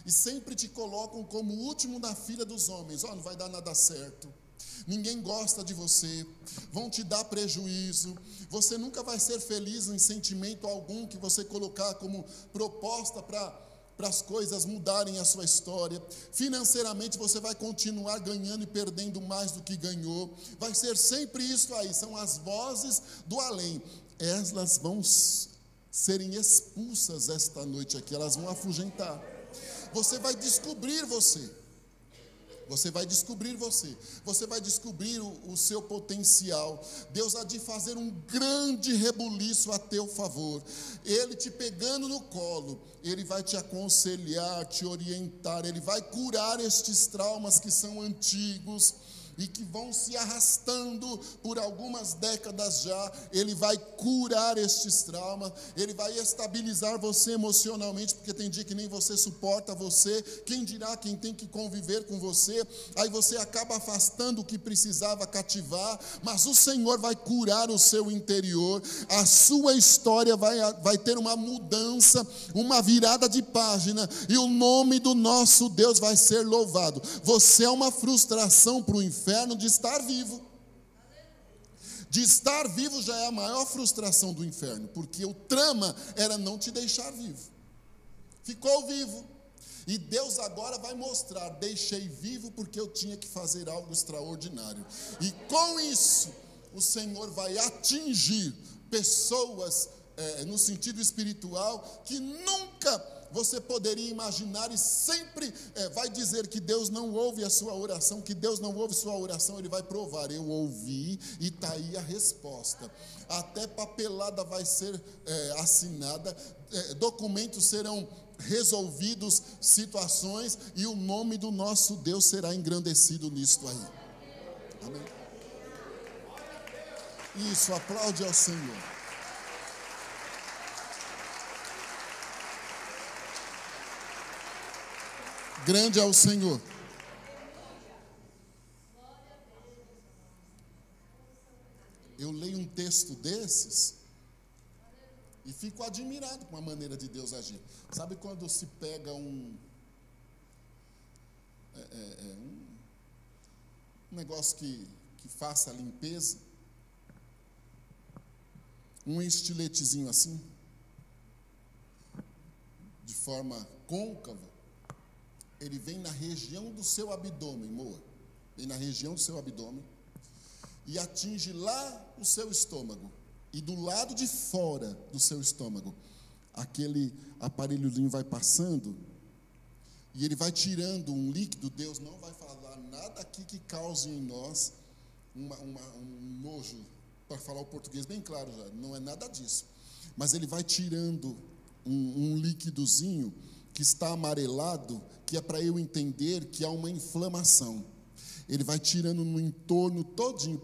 e sempre te colocam como o último na fila dos homens. Não vai dar nada certo, ninguém gosta de você, vão te dar prejuízo, você nunca vai ser feliz em sentimento algum que você colocar como proposta para as coisas mudarem a sua história. Financeiramente você vai continuar ganhando e perdendo mais do que ganhou, vai ser sempre isso aí. São as vozes do além, elas vão serem expulsas esta noite aqui, elas vão afugentar. Você vai descobrir você vai descobrir o seu potencial. Deus há de fazer um grande rebuliço a teu favor. Ele te pegando no colo, Ele vai te aconselhar, te orientar, Ele vai curar estes traumas que são antigos e que vão se arrastando por algumas décadas já. Ele vai curar estes traumas, Ele vai estabilizar você emocionalmente, porque tem dia que nem você suporta você, quem dirá quem tem que conviver com você, aí você acaba afastando o que precisava cativar, mas o Senhor vai curar o seu interior, a sua história vai ter uma mudança, uma virada de página, e o nome do nosso Deus vai ser louvado. Você é uma frustração para o inferno de estar vivo. De estar vivo já é a maior frustração do inferno, porque o trama era não te deixar vivo. Ficou vivo, e Deus agora vai mostrar: deixei vivo porque eu tinha que fazer algo extraordinário. E com isso o Senhor vai atingir pessoas no sentido espiritual que nunca você poderia imaginar, e sempre vai dizer que Deus não ouve a sua oração, que Deus não ouve sua oração. Ele vai provar: eu ouvi, e está aí a resposta. Até papelada vai ser assinada, documentos serão resolvidos, situações, e o nome do nosso Deus será engrandecido nisto aí. Amém? Isso, aplaude ao Senhor. Grande é o Senhor. Eu leio um texto desses e fico admirado com a maneira de Deus agir. Sabe quando se pega um negócio que faça a limpeza, um estiletezinho assim, de forma côncava, ele vem na região do seu abdômen, vem na região do seu abdômen e atinge lá o seu estômago, e do lado de fora do seu estômago, aquele aparelhozinho vai passando, e ele vai tirando um líquido. Deus não vai falar nada aqui que cause em nós um nojo, para falar o português bem claro já, não é nada disso, mas ele vai tirando um líquidozinho que está amarelado, que é para eu entender que há uma inflamação. Ele vai tirando no entorno todinho,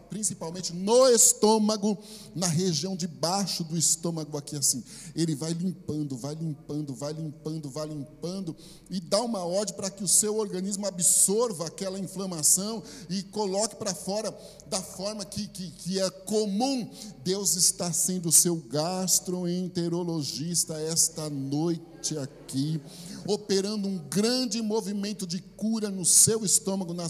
principalmente no estômago, na região de baixo do estômago aqui assim. Ele vai limpando, e dá uma ordem para que o seu organismo absorva aquela inflamação e coloque para fora da forma que é comum. Deus está sendo o seu gastroenterologista esta noite aqui, operando um grande movimento de cura no seu estômago, na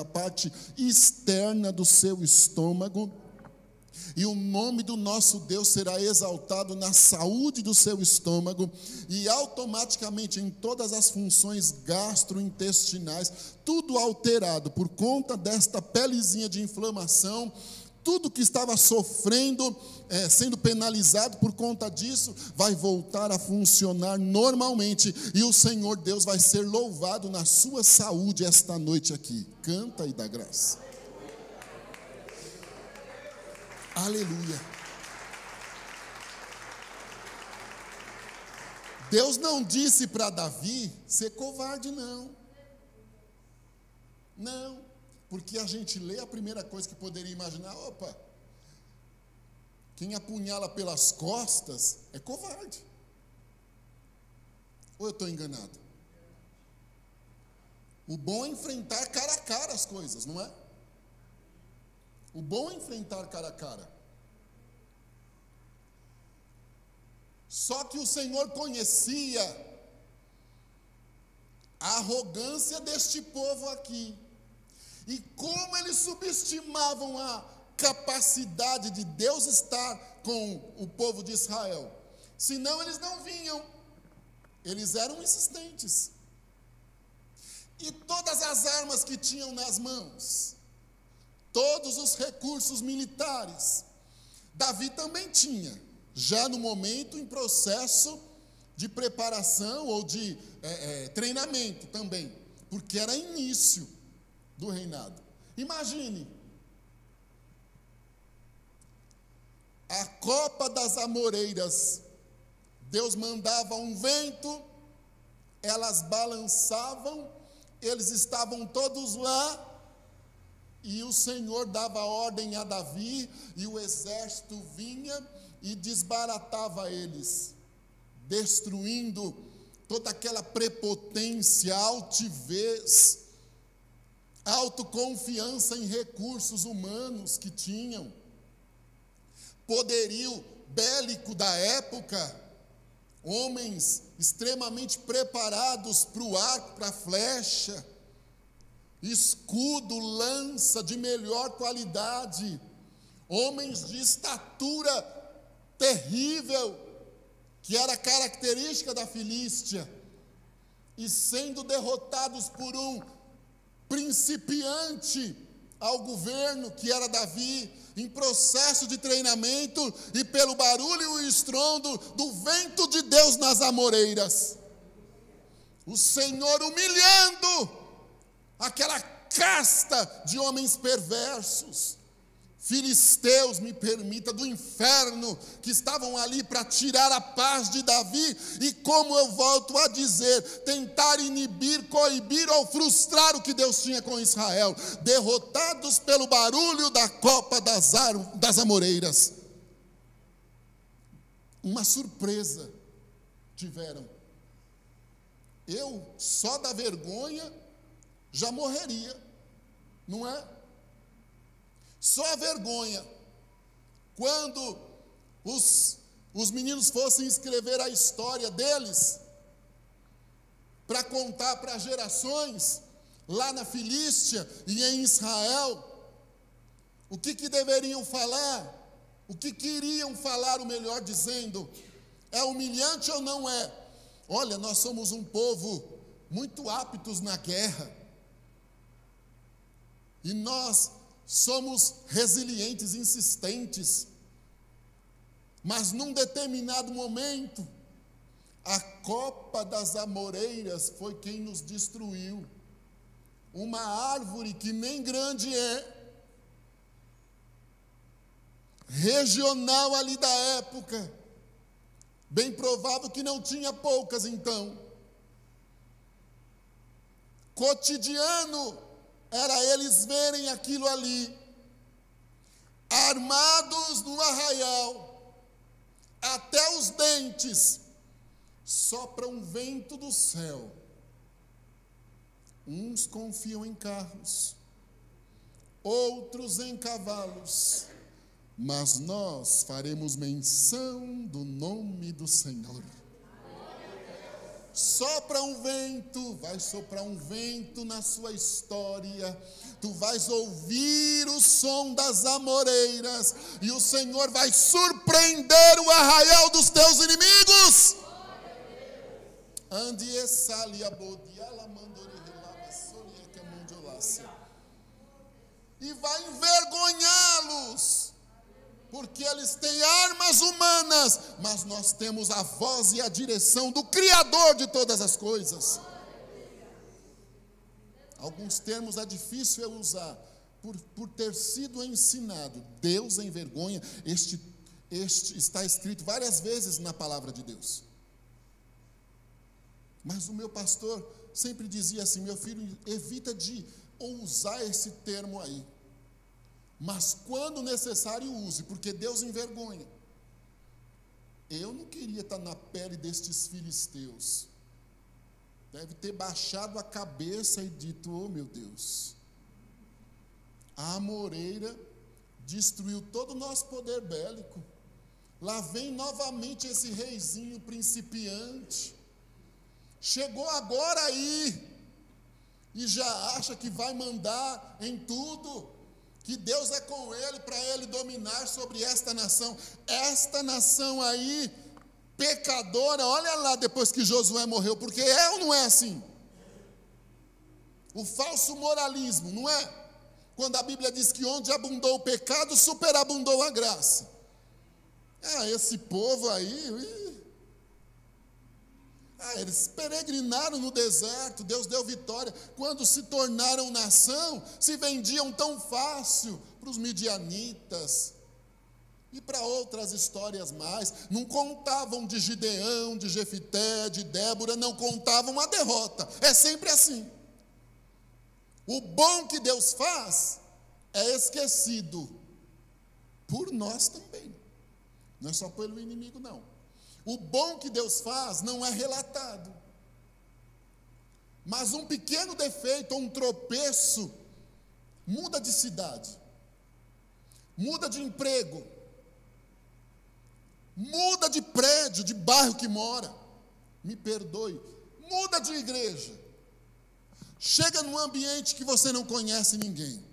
parte externa do seu estômago, e o nome do nosso Deus será exaltado na saúde do seu estômago, e automaticamente em todas as funções gastrointestinais, tudo alterado por conta desta pelezinha de inflamação. tudo que estava sofrendo, sendo penalizado por conta disso, vai voltar a funcionar normalmente, e o Senhor Deus vai ser louvado na sua saúde esta noite aqui. Canta e dá graça. Aleluia. Deus não disse para Davi ser covarde, não. Não, porque a gente lê a primeira coisa que poderia imaginar, opa, quem apunhala pelas costas é covarde. Ou eu estou enganado? O bom é enfrentar cara a cara as coisas, não é? O bom é enfrentar cara a cara. Só que o Senhor conhecia a arrogância deste povo aqui. E como eles subestimavam a capacidade de Deus estar com o povo de Israel. Senão eles não vinham. Eles eram insistentes. E todas as armas que tinham nas mãos, todos os recursos militares, Davi também tinha, já no momento em processo de preparação ou de treinamento também, porque era início do reinado. Imagine, a copa das amoreiras, Deus mandava um vento, elas balançavam, eles estavam todos lá, e o Senhor dava ordem a Davi, e o exército vinha e desbaratava eles, destruindo toda aquela prepotência, altivez, autoconfiança em recursos humanos que tinham, poderio bélico da época, homens extremamente preparados para o arco, para a flecha, escudo, lança de melhor qualidade, homens de estatura terrível, que era característica da Filístia, e sendo derrotados por um principiante ao governo, que era Davi, em processo de treinamento, e pelo barulho e o estrondo do vento de Deus nas amoreiras, o Senhor humilhando aquela casta de homens perversos, filisteus, me permita, do inferno, que estavam ali para tirar a paz de Davi, e como eu volto a dizer, tentar inibir, coibir ou frustrar o que Deus tinha com Israel, derrotados pelo barulho da copa das amoreiras. Uma surpresa tiveram. Eu, só da vergonha, já morreria, não é? Só a vergonha. Quando os meninos fossem escrever a história deles, para contar para gerações, lá na Filístia e em Israel, o que deveriam falar? O que queriam falar, o melhor dizendo? É humilhante ou não é? Olha, nós somos um povo muito aptos na guerra, e nós somos resilientes, insistentes, mas num determinado momento, a copa das amoreiras foi quem nos destruiu. Uma árvore que nem grande é, regional ali da época, bem provável que não tinha poucas então. Cotidiano era eles verem aquilo ali, armados no arraial, até os dentes, sopra um vento do céu. Uns confiam em carros, outros em cavalos, mas nós faremos menção do nome do Senhor. Sopra um vento, vai soprar um vento na sua história, tu vais ouvir o som das amoreiras, e o Senhor vai surpreender o arraial dos teus inimigos. E vai envergonhá-los porque eles têm armas humanas, mas nós temos a voz e a direção do Criador de todas as coisas. Alguns termos é difícil eu usar, por ter sido ensinado. Deus envergonha, este está escrito várias vezes na palavra de Deus. Mas o meu pastor sempre dizia assim: meu filho, evita de usar esse termo aí, mas quando necessário use, porque Deus envergonha. Eu não queria estar na pele destes filisteus. Deve ter baixado a cabeça e dito: oh meu Deus, a amoreira destruiu todo o nosso poder bélico, lá vem novamente esse reizinho principiante, chegou agora aí, e já acha que vai mandar em tudo, que Deus é com ele, para ele dominar sobre esta nação aí, pecadora. Olha lá depois que Josué morreu, porque é ou não é assim? O falso moralismo, não é? Quando a Bíblia diz que onde abundou o pecado, superabundou a graça. Esse povo aí, eles peregrinaram no deserto, Deus deu vitória. Quando se tornaram nação, se vendiam tão fácil para os midianitas e para outras histórias mais. Não contavam de Gideão, de Jefité, de Débora, não contavam a derrota. É sempre assim. O bom que Deus faz é esquecido por nós também. Não é só pelo inimigo, não. O bom que Deus faz não é relatado. Mas um pequeno defeito ou um tropeço muda de cidade, muda de emprego, muda de prédio, de bairro que mora. Me perdoe, muda de igreja. Chega num ambiente que você não conhece ninguém.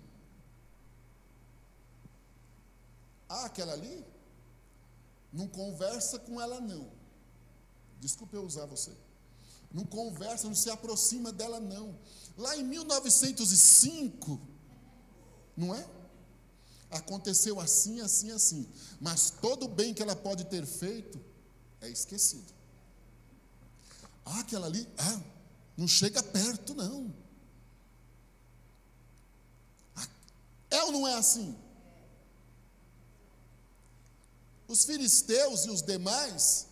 Aquela ali, não conversa com ela não. Desculpa eu usar você. Não conversa, não se aproxima dela não. Lá em 1905, não é? Aconteceu assim, assim, assim. Mas todo o bem que ela pode ter feito é esquecido. Aquela ali, não chega perto não. É ou não é assim? Os filisteus e os demais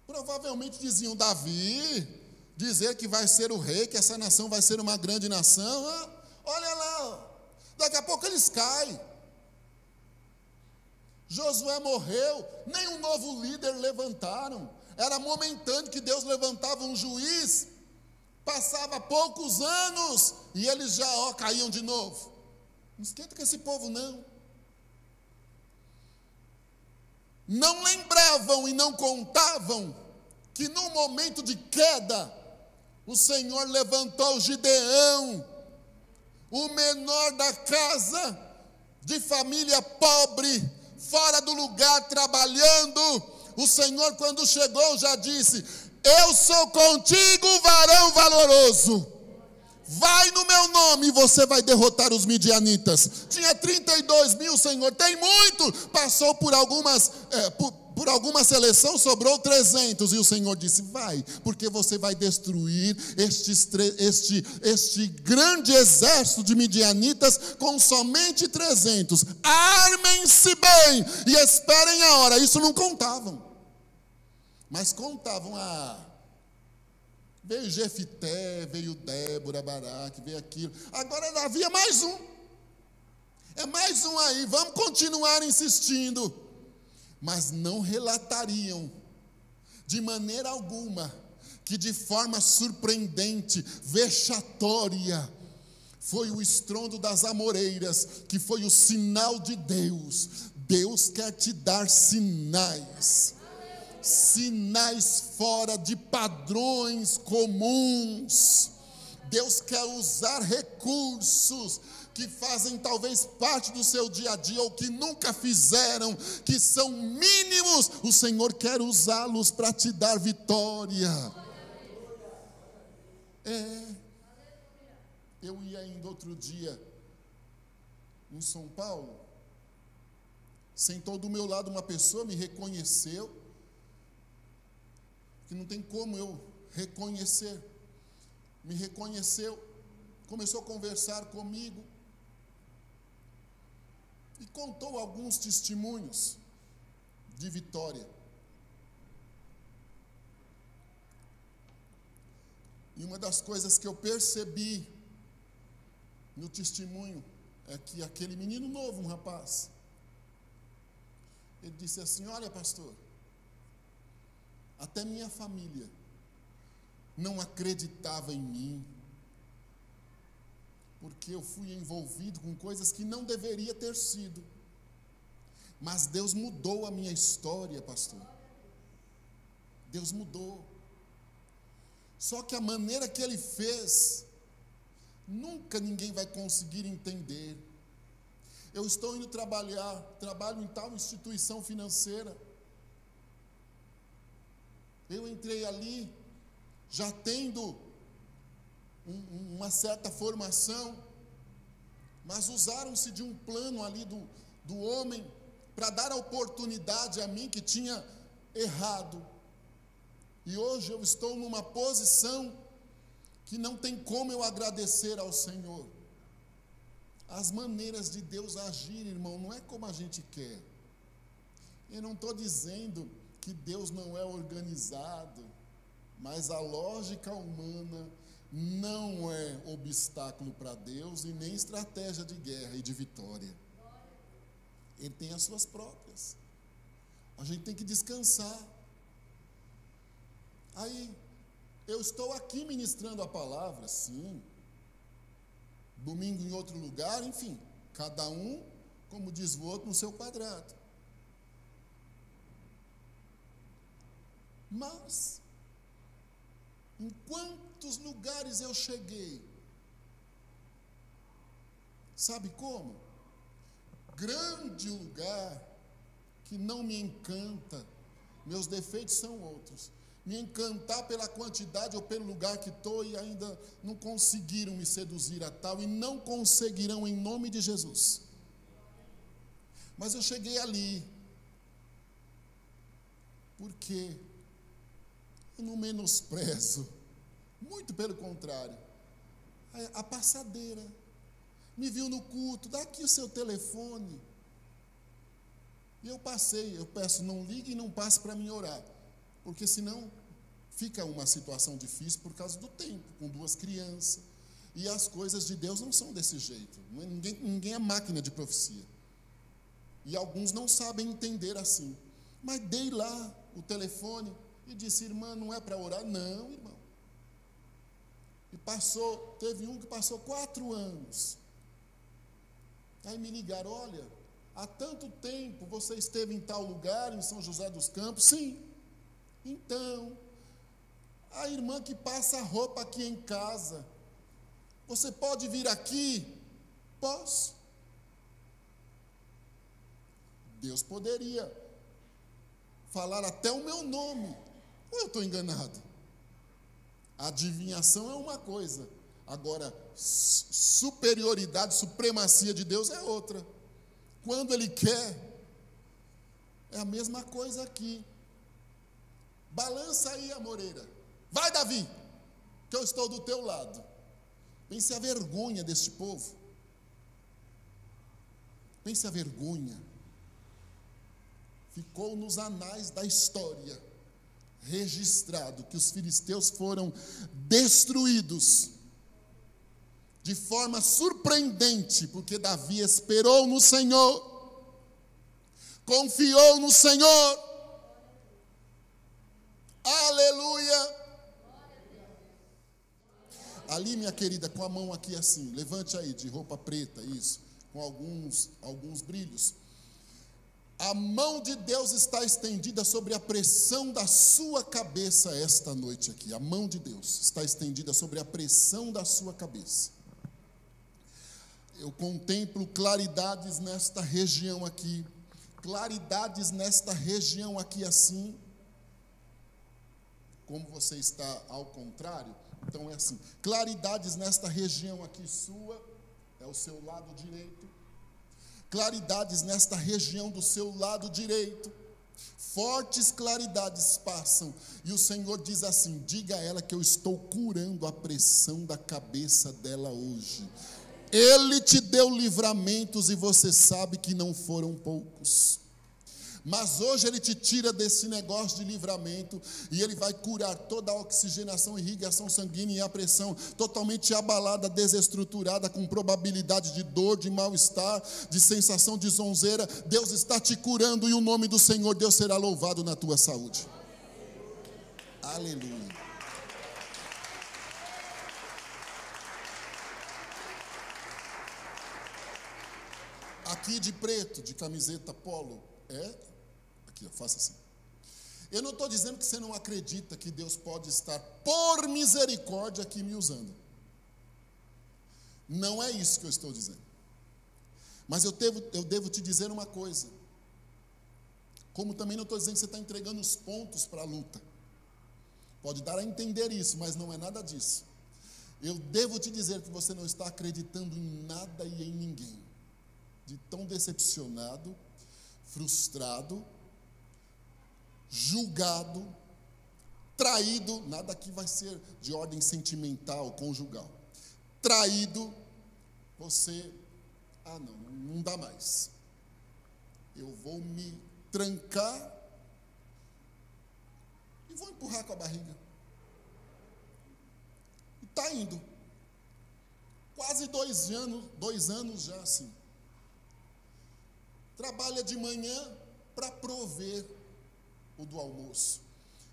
provavelmente diziam: Davi, dizer que vai ser o rei, que essa nação vai ser uma grande nação, olha lá, daqui a pouco eles caem. Josué morreu, nem um novo líder levantaram, era momentâneo que Deus levantava um juiz, passava poucos anos e eles já caíam de novo. Não esquenta com esse povo não. Não lembravam e não contavam que no momento de queda, o Senhor levantou Gideão, o menor da casa, de família pobre, fora do lugar, trabalhando. O Senhor, quando chegou, já disse: eu sou contigo, varão valoroso. Vai no meu nome e você vai derrotar os midianitas. Tinha 32 mil, Senhor, tem muito. Passou por alguma seleção, sobrou 300. E o Senhor disse: vai, porque você vai destruir este grande exército de midianitas com somente 300. Armem-se bem e esperem a hora. Isso não contavam. Mas contavam veio Jefité, veio Débora, Baraque, veio aquilo. Agora havia mais um. É mais um aí, vamos continuar insistindo. Mas não relatariam, de maneira alguma, que de forma surpreendente, vexatória, foi o estrondo das amoreiras, que foi o sinal de Deus. Deus quer te dar sinais. Sinais fora de padrões comuns. Deus quer usar recursos que fazem talvez parte do seu dia a dia, ou que nunca fizeram, que são mínimos. O Senhor quer usá-los para te dar vitória. Eu ia ainda outro dia em São Paulo, Sentou do meu lado uma pessoa, me reconheceu, que não tem como eu reconhecer. Me reconheceu, começou a conversar comigo e contou alguns testemunhos de vitória. E uma das coisas que eu percebi no testemunho é que aquele menino novo, um rapaz, ele disse assim: olha, pastor, até minha família não acreditava em mim, porque eu fui envolvido com coisas que não deveria ter sido, mas Deus mudou a minha história, pastor. Deus mudou. Só que a maneira que ele fez, nunca ninguém vai conseguir entender. Eu estou indo trabalho em tal instituição financeira. Eu entrei ali, já tendo uma certa formação, mas usaram-se de um plano ali do homem, para dar a oportunidade a mim que tinha errado. E hoje eu estou numa posição que não tem como eu agradecer ao Senhor. As maneiras de Deus agir, irmão, não é como a gente quer. Eu não estou dizendo que Deus não é organizado, mas a lógica humana não é obstáculo para Deus e nem estratégia de guerra e de vitória. Ele tem as suas próprias. A gente tem que descansar. Aí, eu estou aqui ministrando a palavra, sim. Domingo em outro lugar, enfim. Cada um, como diz o outro, no seu quadrado. Mas, em quantos lugares eu cheguei? Sabe como? Grande lugar que não me encanta. Meus defeitos são outros. Me encantar pela quantidade ou pelo lugar que estou e ainda não conseguiram me seduzir a tal e não conseguirão em nome de Jesus. Mas eu cheguei ali porque eu não menosprezo, muito pelo contrário. A passadeira me viu no culto, dá aqui o seu telefone. E eu passei, eu peço, não ligue e não passe para mim orar, porque senão fica uma situação difícil por causa do tempo, com 2 crianças, e as coisas de Deus não são desse jeito, ninguém é máquina de profecia, e alguns não sabem entender assim, mas dei lá o telefone, e disse: irmã, não é para orar? Não, irmão. E teve um que passou 4 anos, aí me ligaram: olha, há tanto tempo você esteve em tal lugar, em São José dos Campos? Sim. Então, a irmã que passa a roupa aqui em casa, você pode vir aqui? Posso. Deus poderia falar até o meu nome, ou eu estou enganado? A adivinhação é uma coisa, agora superioridade, supremacia de Deus é outra. Quando Ele quer, é a mesma coisa aqui. Balança aí, amoreira. Vai, Davi, que eu estou do teu lado. Pense a vergonha deste povo. Pense a vergonha. Ficou nos anais da história registrado que os filisteus foram destruídos de forma surpreendente, porque Davi esperou no Senhor, confiou no Senhor. Aleluia! Ali, minha querida, com a mão aqui assim, levante aí, de roupa preta, isso, com alguns brilhos. A mão de Deus está estendida sobre a pressão da sua cabeça esta noite aqui. A mão de Deus está estendida sobre a pressão da sua cabeça. Eu contemplo claridades nesta região aqui, claridades nesta região aqui assim. Como você está ao contrário, então é assim, claridades nesta região aqui sua, é o seu lado direito, claridades nesta região do seu lado direito. Fortes claridades passam, e o Senhor diz assim: diga a ela que eu estou curando a pressão da cabeça dela hoje. Ele te deu livramentos e você sabe que não foram poucos. Mas hoje Ele te tira desse negócio de livramento e Ele vai curar toda a oxigenação, irrigação sanguínea e a pressão totalmente abalada, desestruturada, com probabilidade de dor, de mal-estar, de sensação de zonzeira. Deus está te curando e o nome do Senhor Deus será louvado na tua saúde. Aleluia. Aqui de preto, de camiseta polo, aqui, faça assim. Eu não estou dizendo que você não acredita que Deus pode estar, por misericórdia, aqui me usando. Não é isso que eu estou dizendo. Mas eu devo te dizer uma coisa. Como também não estou dizendo que você está entregando os pontos para a luta. Pode dar a entender isso, mas não é nada disso. Eu devo te dizer que você não está acreditando em nada e em ninguém. De tão decepcionado, frustrado, julgado, traído, nada aqui vai ser de ordem sentimental, conjugal. Traído, você, não dá mais. Eu vou me trancar e vou empurrar com a barriga. E está indo. Quase 2 anos já assim. Trabalha de manhã para prover o do almoço,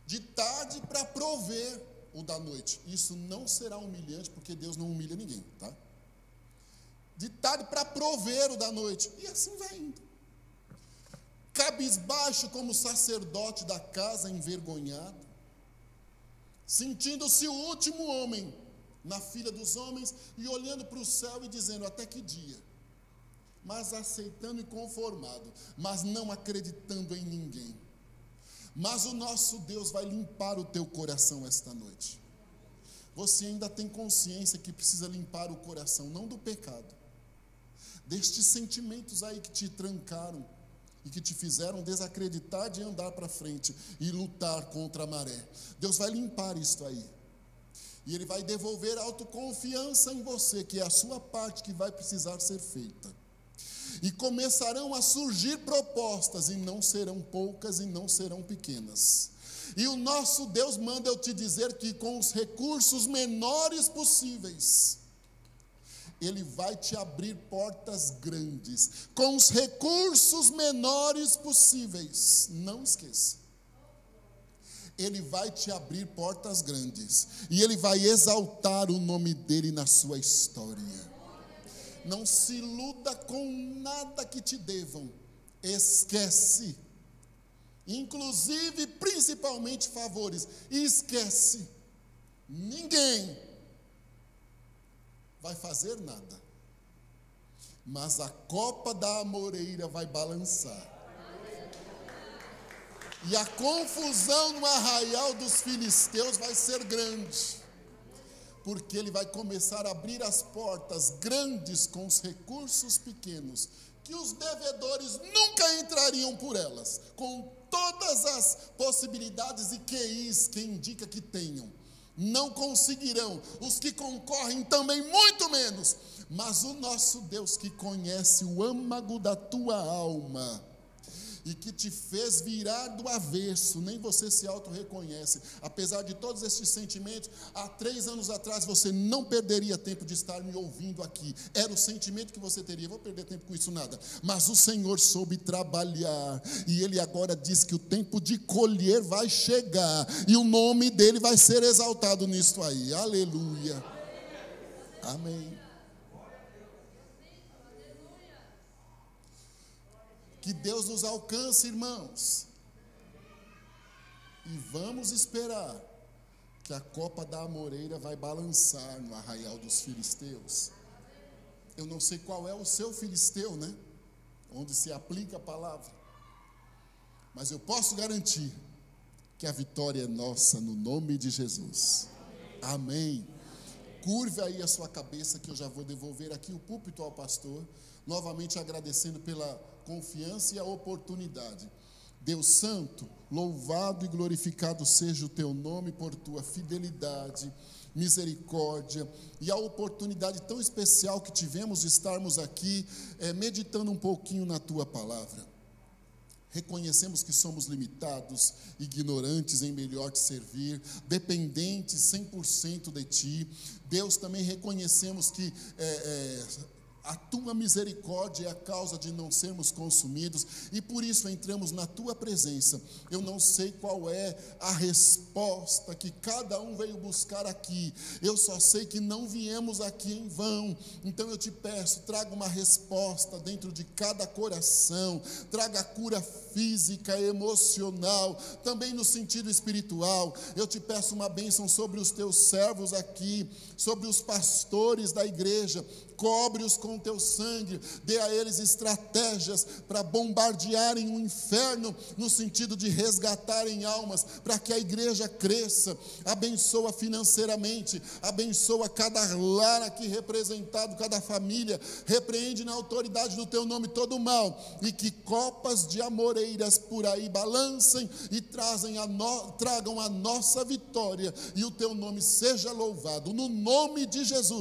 de tarde para prover o da noite. Isso não será humilhante, porque Deus não humilha ninguém, tá? De tarde para prover o da noite, e assim vai indo. Cabisbaixo como sacerdote da casa, envergonhado, sentindo-se o último homem na fila dos homens, e olhando para o céu e dizendo: até que dia? Mas aceitando e conformado, mas não acreditando em ninguém. Mas o nosso Deus vai limpar o teu coração esta noite. Você ainda tem consciência que precisa limpar o coração, não do pecado, destes sentimentos aí que te trancaram e que te fizeram desacreditar de andar para frente e lutar contra a maré. Deus vai limpar isso aí. E Ele vai devolver a autoconfiança em você, que é a sua parte que vai precisar ser feita. E começarão a surgir propostas, e não serão poucas e não serão pequenas. E o nosso Deus manda eu te dizer que com os recursos menores possíveis, Ele vai te abrir portas grandes. Com os recursos menores possíveis, não esqueça. Ele vai te abrir portas grandes, e Ele vai exaltar o nome dEle na sua história. Não se iluda com nada que te devam. Esquece. Inclusive, principalmente favores. Esquece. Ninguém vai fazer nada. Mas a copa da amoreira vai balançar. E a confusão no arraial dos filisteus vai ser grande. Porque Ele vai começar a abrir as portas grandes com os recursos pequenos, que os devedores nunca entrariam por elas, com todas as possibilidades e QIs que indica que tenham. Não conseguirão, os que concorrem também muito menos, mas o nosso Deus, que conhece o âmago da tua alma, e que te fez virar do avesso, nem você se auto-reconhece. Apesar de todos esses sentimentos, há 3 anos atrás você não perderia tempo de estar me ouvindo aqui. Era o sentimento que você teria. Vou perder tempo com isso nada. Mas o Senhor soube trabalhar, e Ele agora diz que o tempo de colher vai chegar, e o nome dEle vai ser exaltado nisto aí. Aleluia. Amém. Que Deus nos alcance, irmãos. E vamos esperar que a copa da amoreira vai balançar no arraial dos filisteus. Eu não sei qual é o seu filisteu, né? Onde se aplica a palavra. Mas eu posso garantir que a vitória é nossa no nome de Jesus. Amém. Curve aí a sua cabeça, que eu já vou devolver aqui o púlpito ao pastor, novamente agradecendo pela confiança e a oportunidade. Deus Santo, louvado e glorificado seja o teu nome por tua fidelidade, misericórdia e a oportunidade tão especial que tivemos de estarmos aqui meditando um pouquinho na tua palavra. Reconhecemos que somos limitados, ignorantes em melhor te servir, dependentes 100% de ti. Deus, também reconhecemos que a tua misericórdia é a causa de não sermos consumidos, e por isso entramos na tua presença. Eu não sei qual é a resposta que cada um veio buscar aqui, eu só sei que não viemos aqui em vão. Então eu te peço, traga uma resposta dentro de cada coração, traga cura física, emocional, também no sentido espiritual. Eu te peço uma bênção sobre os teus servos aqui, sobre os pastores da igreja. Cobre-os com o teu sangue, dê a eles estratégias para bombardearem o inferno, no sentido de resgatarem almas, para que a igreja cresça. Abençoa financeiramente, abençoa cada lar aqui representado, cada família. Repreende na autoridade do teu nome todo o mal, e que copas de amoreiras por aí balancem e tragam a nossa vitória, e o teu nome seja louvado, no nome de Jesus.